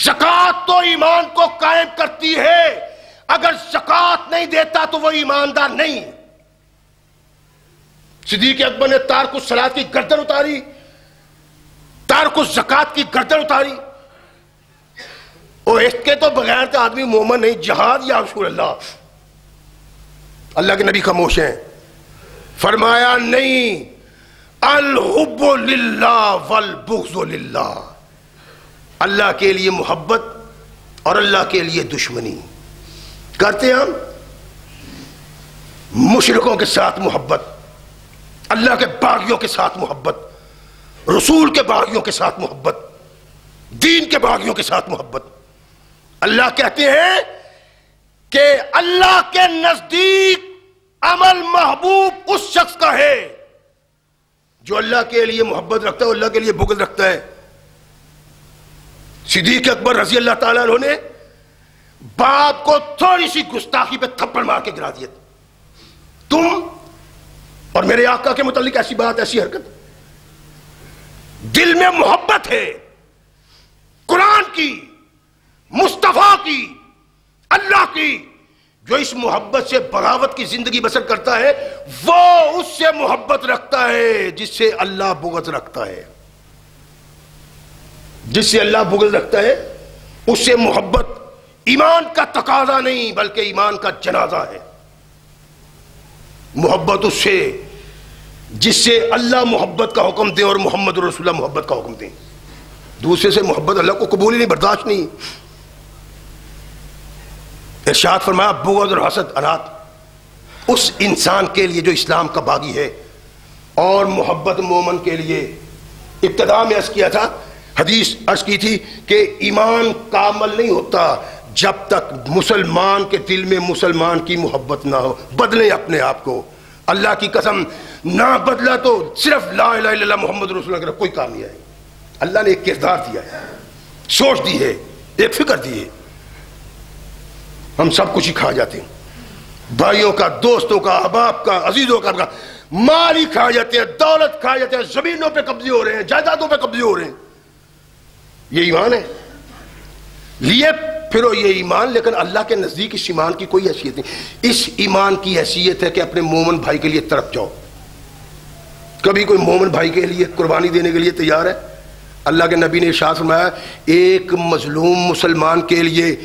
زکوٰۃ تو ایمان کو قائم کرتی ہے، اگر زکوٰۃ نہیں دیتا تو وہ ایماندار نہیں۔ صدیق اکبر نے تارک الصلاۃ کی گردن اتاری، تارک الزکوٰۃ کی گردن اتاری، اور اس کے تو بغیر تو آدمی مومن نہیں۔ جہاد یا رسول اللہ، اللہ کے نبی خاموش ہیں، فرمایا نہیں، الحب للہ والبغض للہ، اللہ کے لیے محبت اور اللہ کے لیے دشمنی کرتے ہم۔ مشرکوں کے ساتھ محبت، اللہ کے باغیوں کے ساتھ محبت، رسول کے باغیوں کے ساتھ محبت، دین کے باغیوں کے ساتھ محبت۔ اللہ کہتے ہیں کہ اللہ کے نزدیک عمل محبوب اس شخص کا ہے جو اللہ کے لیے محبت رکھتا ہے، اللہ کے لیے بغض رکھتا ہے۔ صدیق اکبر رضی اللہ تعالیٰ عنہ نے باپ کو تھوڑی سی گستاخی پہ تھپڑ مار کے گرا دیا، تم اور میرے آقا کے متعلق ایسی بات، ایسی حرکت، دل میں محبت ہے قرآن کی، مصطفیٰ کی، اللہ کی، جو اس محبت سے بغاوت کی زندگی بسر کرتا ہے وہ اس سے محبت رکھتا ہے جس سے اللہ بغض رکھتا ہے، جس سے اللہ بغض رکھتا ہے اس سے محبت ایمان کا تقاضا نہیں بلکہ ایمان کا جنازہ ہے۔ محبت اس سے جس سے اللہ محبت کا حکم دے اور محمد رسول اللہ محبت کا حکم دیں، دوسرے سے محبت اللہ کو قبول ہی نہیں، برداشت نہیں۔ ارشاد فرمایا بغض اور حسد انات اس انسان کے لیے جو اسلام کا باغی ہے، اور محبت مومن کے لیے۔ ابتدا میں عرض کیا تھا، حدیث عرض کی تھی کہ ایمان کامل نہیں ہوتا جب تک مسلمان کے دل میں مسلمان کی محبت نہ ہو۔ بدلیں اپنے آپ کو، اللہ کی قسم نہ بدلا تو صرف لا الہ الا اللہ محمد رسول اللہ کا کوئی کام نہیں آئے. اللہ نے ایک کردار دیا ہے, سوچ دی ہے, ایک فکر دی ہے. ہم سب کچھ ہی کھا جاتے ہیں, بھائیوں کا, دوستوں کا, احباب کا, عزیزوں کا, مال ہی کھا جاتے ہیں, دولت کھا جاتے ہیں, زمینوں پہ قبضے ہو رہے ہیں, جائیدادوں پہ قبضے ہو رہے ہیں. یہ ایمان ہے؟ لیے پھرو یہ ایمان, لیکن اللہ کے نزدیک اس ایمان کی کوئی حیثیت نہیں. اس ایمان کی حیثیت ہے کہ اپنے مومن بھائی کے لیے طرف جاؤ. کبھی کوئی مومن بھائی کے لیے قربانی دینے کے لیے تیار ہے؟ اللہ کے نبی نے ارشاد فرمایا ایک مظلوم مسلمان کے لیے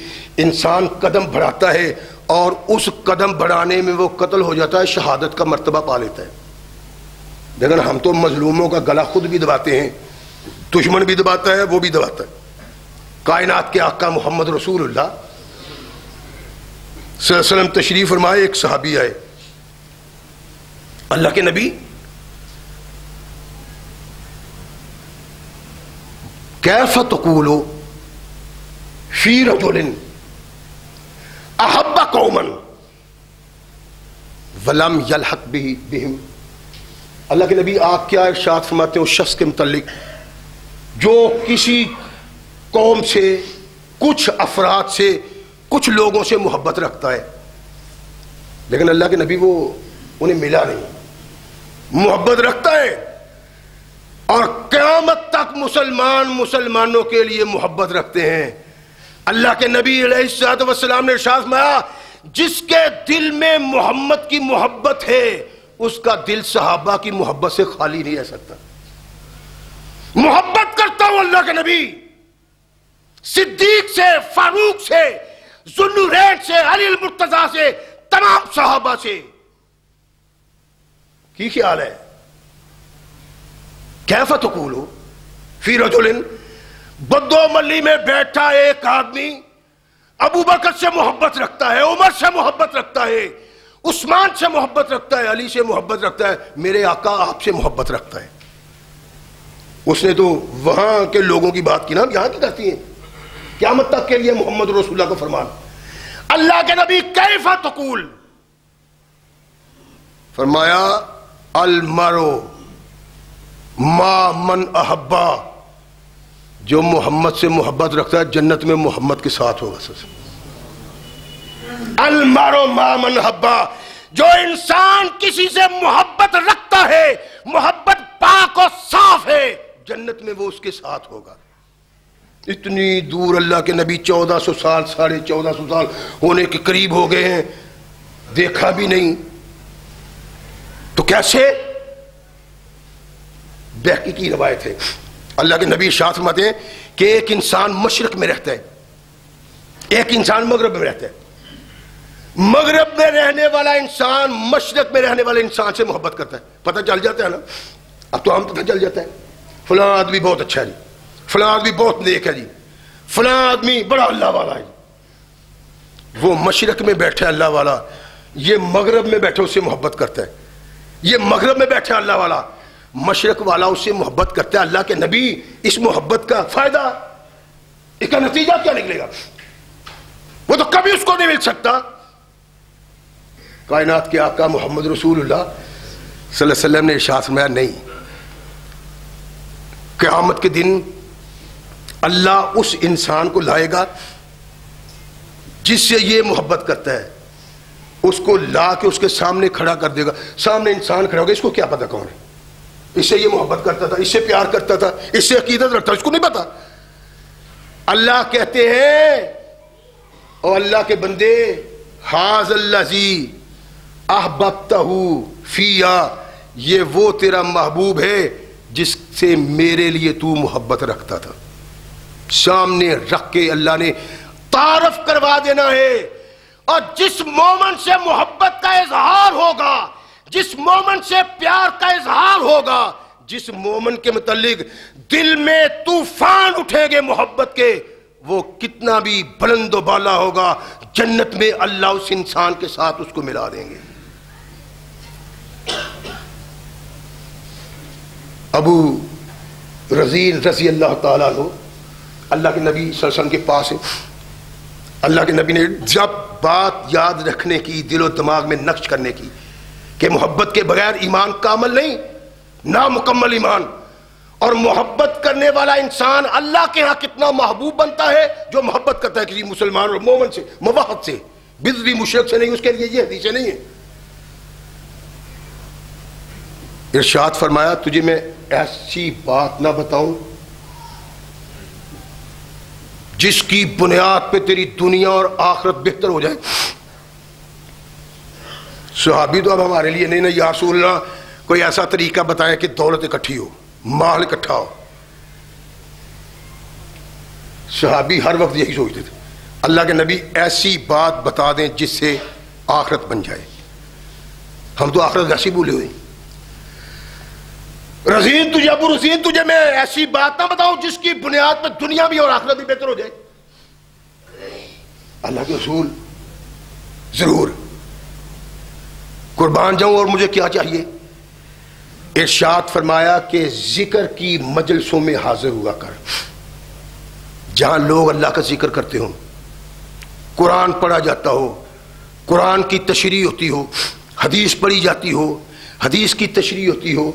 انسان قدم بڑھاتا ہے اور اس قدم بڑھانے میں وہ قتل ہو جاتا ہے, شہادت کا مرتبہ پا لیتا ہے. لیکن ہم تو مظلوموں کا گلا خود بھی دباتے ہیں, دشمن بھی دباتا ہے, وہ بھی دباتا ہے. کائنات کے آقا محمد رسول اللہ صلی اللہ علیہ وسلم تشریف فرمائے, ایک صحابی آئے, اللہ کے نبی کیف تقول فی رجل احب قوما ولم یلحق بہم. اللہ کے نبی آپ کیا ارشاد فرماتے ہیں اس شخص کے متعلق جو کسی قوم سے, کچھ افراد سے, کچھ لوگوں سے محبت رکھتا ہے, لیکن اللہ کے نبی وہ انہیں ملا نہیں, محبت رکھتا ہے اور قیامت تک مسلمانوں کے لیے محبت رکھتے ہیں. اللہ کے نبی علیہ الصلوۃ والسلام نے ارشاد فرمایا جس کے دل میں محمد کی محبت ہے اس کا دل صحابہ کی محبت سے خالی نہیں رہ سکتا. محبت کرتا ہوں اللہ کے نبی صدیق سے, فاروق سے, ذوالنورین سے, علی المرتضیٰ سے, تمام صحابہ سے. کی خیال ہے؟ کیف تقول فی رجل, بدو ملی میں بیٹھا ایک آدمی ابو بکر سے محبت رکھتا ہے, عمر سے محبت رکھتا ہے, عثمان سے محبت رکھتا ہے, علی سے محبت رکھتا ہے, میرے آقا آپ سے محبت رکھتا ہے. اس نے تو وہاں کے لوگوں کی بات کی نا, یہاں کی کرتی ہیں قیامت تک کے لیے محمد رسول اللہ کا فرمان. اللہ کے نبی کیف تقول, فرمایا المرء ما من احبا, جو محمد سے محبت رکھتا ہے جنت میں محمد کے ساتھ ہوگا. المرء ما من احبا, جو انسان کسی سے محبت رکھتا ہے, محبت پاک اور صاف ہے, جنت میں وہ اس کے ساتھ ہوگا. اتنی دور اللہ کے نبی 1400 سال 1450 سال ہونے کے قریب ہو گئے ہیں, دیکھا بھی نہیں تو کیسے؟ بہقی کی روایت ہے, اللہ کے نبی ارشاد فرماتے ہیں کہ ایک انسان مشرق میں رہتا ہے, ایک انسان مغرب میں رہتا ہے. مغرب میں رہنے والا انسان مشرق میں رہنے والے انسان سے محبت کرتا ہے. پتہ چل جاتا ہے نا, اب تو ہم پتہ چل جاتا ہے فلاں آدمی بہت اچھا ہے جی, فلاں آدمی بہت نیک ہے جی, فلاں آدمی بڑا اللہ والا ہے. وہ مشرق میں بیٹھا اللہ والا, یہ مغرب میں بیٹھا اس سے محبت کرتا ہے. یہ مغرب میں بیٹھا اللہ والا, مشرق والا اس سے محبت کرتا ہے. اللہ کے نبی اس محبت کا فائدہ, اس کا نتیجہ کیا نکلے گا؟ وہ تو کبھی اس کو نہیں مل سکتا. کائنات کے آقا محمد رسول اللہ صلی اللہ علیہ وسلم نے ارشاد فرمایا نہیں, قیامت کے دن اللہ اس انسان کو لائے گا جس سے یہ محبت کرتا ہے, اس کو لا کے اس کے سامنے کھڑا کر دے گا. سامنے انسان کھڑا ہوگا, اس کو کیا پتا کون ہے, اس سے یہ محبت کرتا تھا, اس سے پیار کرتا تھا, اس سے عقیدت رکھتا, اس کو نہیں پتا. اللہ کہتے ہیں اور اللہ کے بندے ھذا الذی احببتہ فیا, یہ وہ تیرا محبوب ہے جس سے میرے لیے تو محبت رکھتا تھا. سامنے رکھ کے اللہ نے تعارف کروا دینا ہے. اور جس مومن سے محبت کا اظہار ہوگا, جس مومن سے پیار کا اظہار ہوگا, جس مومن کے متعلق دل میں طوفان اٹھیں گے محبت کے, وہ کتنا بھی بلند و بالا ہوگا, جنت میں اللہ اس انسان کے ساتھ اس کو ملا دیں گے. ابو رزین رضی اللہ تعالیٰ عنہ اللہ کے نبی صلی اللہ علیہ وسلم کے پاس ہیں. اللہ کے نبی نے جب بات یاد رکھنے کی, دل و دماغ میں نقش کرنے کی کہ محبت کے بغیر ایمان کامل نہیں، نامکمل ایمان. اور محبت کرنے والا انسان اللہ کے ہاں کتنا محبوب بنتا ہے جو محبت کرتا ہے کسی مسلمان اور مومن سے، موحد سے، بدعی مشرک سے نہیں. اس کے لیے یہ حدیثیں نہیں ہیں. ارشاد فرمایا تجھے میں ایسی بات نہ بتاؤں جس کی بنیاد پہ تیری دنیا اور آخرت بہتر ہو جائے. صحابی تو اب ہمارے لیے نہیں نا، یا رسول اللہ کوئی ایسا طریقہ بتائیں کہ دولت اکٹھی ہو، مال اکٹھا ہو. صحابی ہر وقت یہی سوچتے تھے اللہ کے نبی ایسی بات بتا دیں جس سے آخرت بن جائے. ہم تو آخرت ویسی بھولے ہوئے. رزین تجھے ابو رزین تجھے میں ایسی بات نہ بتاؤں جس کی بنیاد پہ دنیا بھی اور آخرت بھی بہتر ہو جائے. اللہ کے رسول ضرور قربان جاؤں اور مجھے کیا چاہیے؟ ارشاد فرمایا کہ ذکر کی مجلسوں میں حاضر ہوا کر، جہاں لوگ اللہ کا ذکر کرتے ہوں، قرآن پڑھا جاتا ہو، قرآن کی تشریح ہوتی ہو، حدیث پڑھی جاتی ہو، حدیث کی تشریح ہوتی ہو،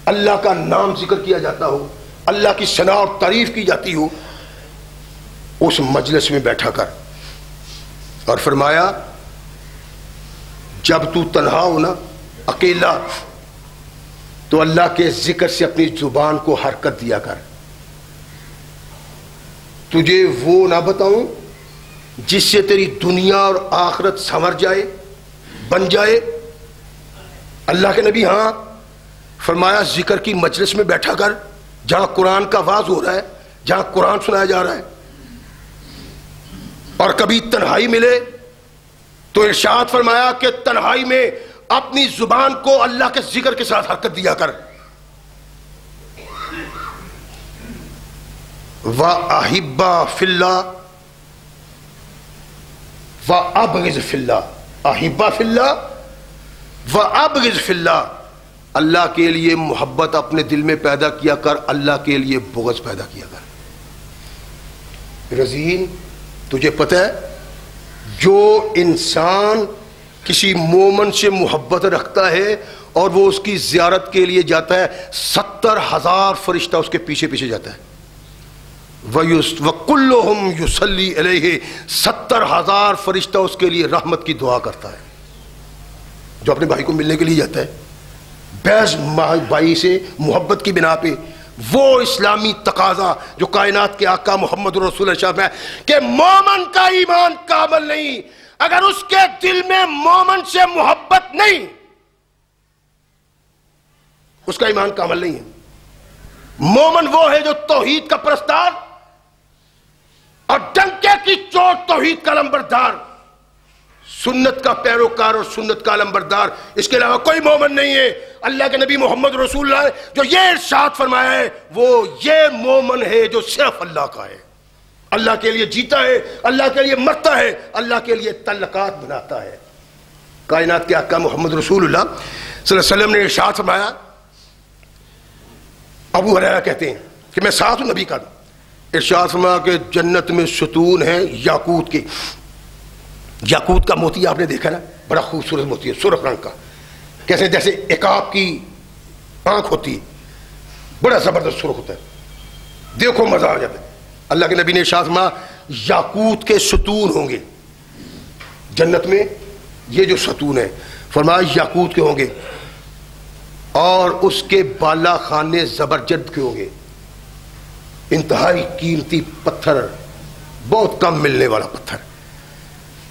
اللہ کا نام ذکر کیا جاتا ہو، اللہ کی ثنا اور تعریف کی جاتی ہو، اس مجلس میں بیٹھا کر. اور فرمایا جب تو تنہا ہو نا، اکیلا، تو اللہ کے ذکر سے اپنی زبان کو حرکت دیا کر. تجھے وہ نہ بتاؤں جس سے تیری دنیا اور آخرت سنور جائے، بن جائے. اللہ کے نبی ہاں فرمایا ذکر کی مجلس میں بیٹھا کر جہاں قرآن کا واعظ ہو رہا ہے، جہاں قرآن سنایا جا رہا ہے. اور کبھی تنہائی ملے تو ارشاد فرمایا کہ تنہائی میں اپنی زبان کو اللہ کے ذکر کے ساتھ حرکت دیا کر. وَأَحِبَّ فِي اللَّهِ وَأَبْغِضْ فِي اللَّهِ. أَحِبَّ فِي اللَّهِ وَأَبْغِضْ فِي اللَّهِ. اللہ کے لیے محبت اپنے دل میں پیدا کیا کر، اللہ کے لیے بغض پیدا کیا کر. رزین تجھے پتہ ہے جو انسان کسی مومن سے محبت رکھتا ہے اور وہ اس کی زیارت کے لیے جاتا ہے، 70,000 فرشتہ اس کے پیچھے پیچھے جاتا ہے. وَكُلُّهُمْ يُصَلِّي عَلَيْهِ. 70,000 فرشتہ اس کے لیے رحمت کی دعا کرتا ہے. جو اپنے بھائی کو ملنے کے لیے جاتا ہے بیس بھائی سے محبت کی بنا پہ، وہ اسلامی تقاضا جو کائنات کے آقا محمد رسول اللہ ہے کہ مومن کا ایمان کامل نہیں اگر اس کے دل میں مومن سے محبت نہیں، اس کا ایمان کامل نہیں ہے. مومن وہ ہے جو توحید کا پرستار اور ڈنکے کی چوٹ توحید کا لمبردار، سنت کا پیروکار اور سنت کا لمبردار، اس کے علاوہ کوئی مومن نہیں ہے. اللہ کے نبی محمد رسول اللہ جو یہ ارشاد فرمایا ہے وہ یہ مومن ہے جو صرف اللہ کا ہے، اللہ کے لیے جیتا ہے، اللہ کے لیے مرتا ہے، اللہ کے لیے تعلقات بناتا ہے. کائنات کے آقا محمد رسول اللہ صلی اللہ علیہ وسلم نے ارشاد فرمایا، ابو ہریرہ کہتے ہیں کہ میں ساتھ ہوں نبی کا، ارشاد فرمایا کہ جنت میں ستون ہیں یاقوت کے. یاقوت کا موتی آپ نے دیکھا نا، بڑا خوبصورت موتی ہے، سرخ رنگ کا، کیسے جیسے عقاب کی آنکھ ہوتی ہے، بڑا زبردست سرخ ہوتا ہے، دیکھو مزہ آ جاتا ہے. اللہ کے نبی نے ارشاد فرمایا یاقوت کے ستون ہوں گے جنت میں، یہ جو ستون ہے فرمایا یاقوت کے ہوں گے، اور اس کے بالا خانے زبرجد کے ہوں گے، انتہائی قیمتی پتھر، بہت کم ملنے والا پتھر،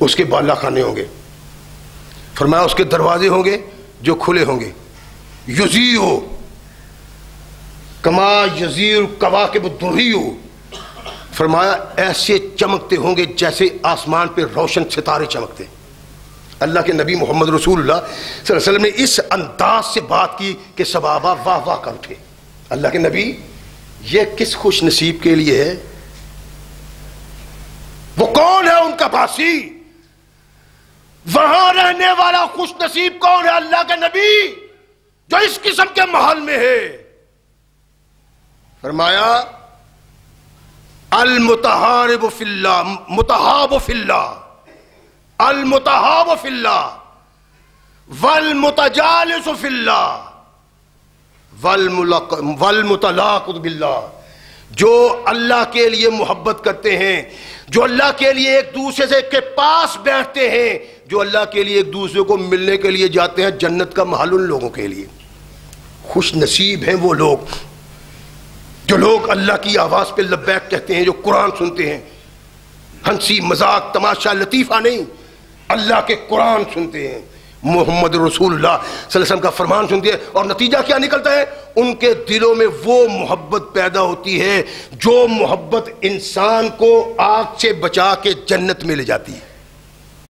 اس کے بالا خانے ہوں گے. فرمایا اس کے دروازے ہوں گے جو کھلے ہوں گے، یزیو کما یزیر کواکب الدریو. فرمایا ایسے چمکتے ہوں گے جیسے آسمان پہ روشن ستارے چمکتے. اللہ کے نبی محمد رسول اللہ صلی اللہ علیہ وسلم نے اس انداز سے بات کی کہ صحابہ واہ واہ کر اٹھے. اللہ کے نبی یہ کس خوش نصیب کے لیے ہے؟ وہ کون ہے ان کا باسی؟ وہاں رہنے والا خوش نصیب کون ہے؟ اللہ کے نبی جو اس قسم کے محل میں ہے. فرمایا المتحارب فی اللہ، متحاب فی اللہ، المتحاب فی اللہ والمتجالس فی اللہ والمتلاقط باللہ، جو اللہ کے لیے محبت کرتے ہیں، جو اللہ کے لیے ایک دوسرے سے کے پاس بیٹھتے ہیں، جو اللہ کے لیے ایک دوسرے کو ملنے کے لیے جاتے ہیں، جنت کا محل ان لوگوں کے لیے۔ خوش نصیب ہیں وہ لوگ جو لوگ اللہ کی آواز پہ لبیک کہتے ہیں، جو قرآن سنتے ہیں، ہنسی مذاق تماشا لطیفہ نہیں، اللہ کے قرآن سنتے ہیں، محمد رسول اللہ صلی اللہ علیہ وسلم کا فرمان سنتے ہیں، اور نتیجہ کیا نکلتا ہے؟ ان کے دلوں میں وہ محبت پیدا ہوتی ہے جو محبت انسان کو آگ سے بچا کے جنت میں لے جاتی ہے۔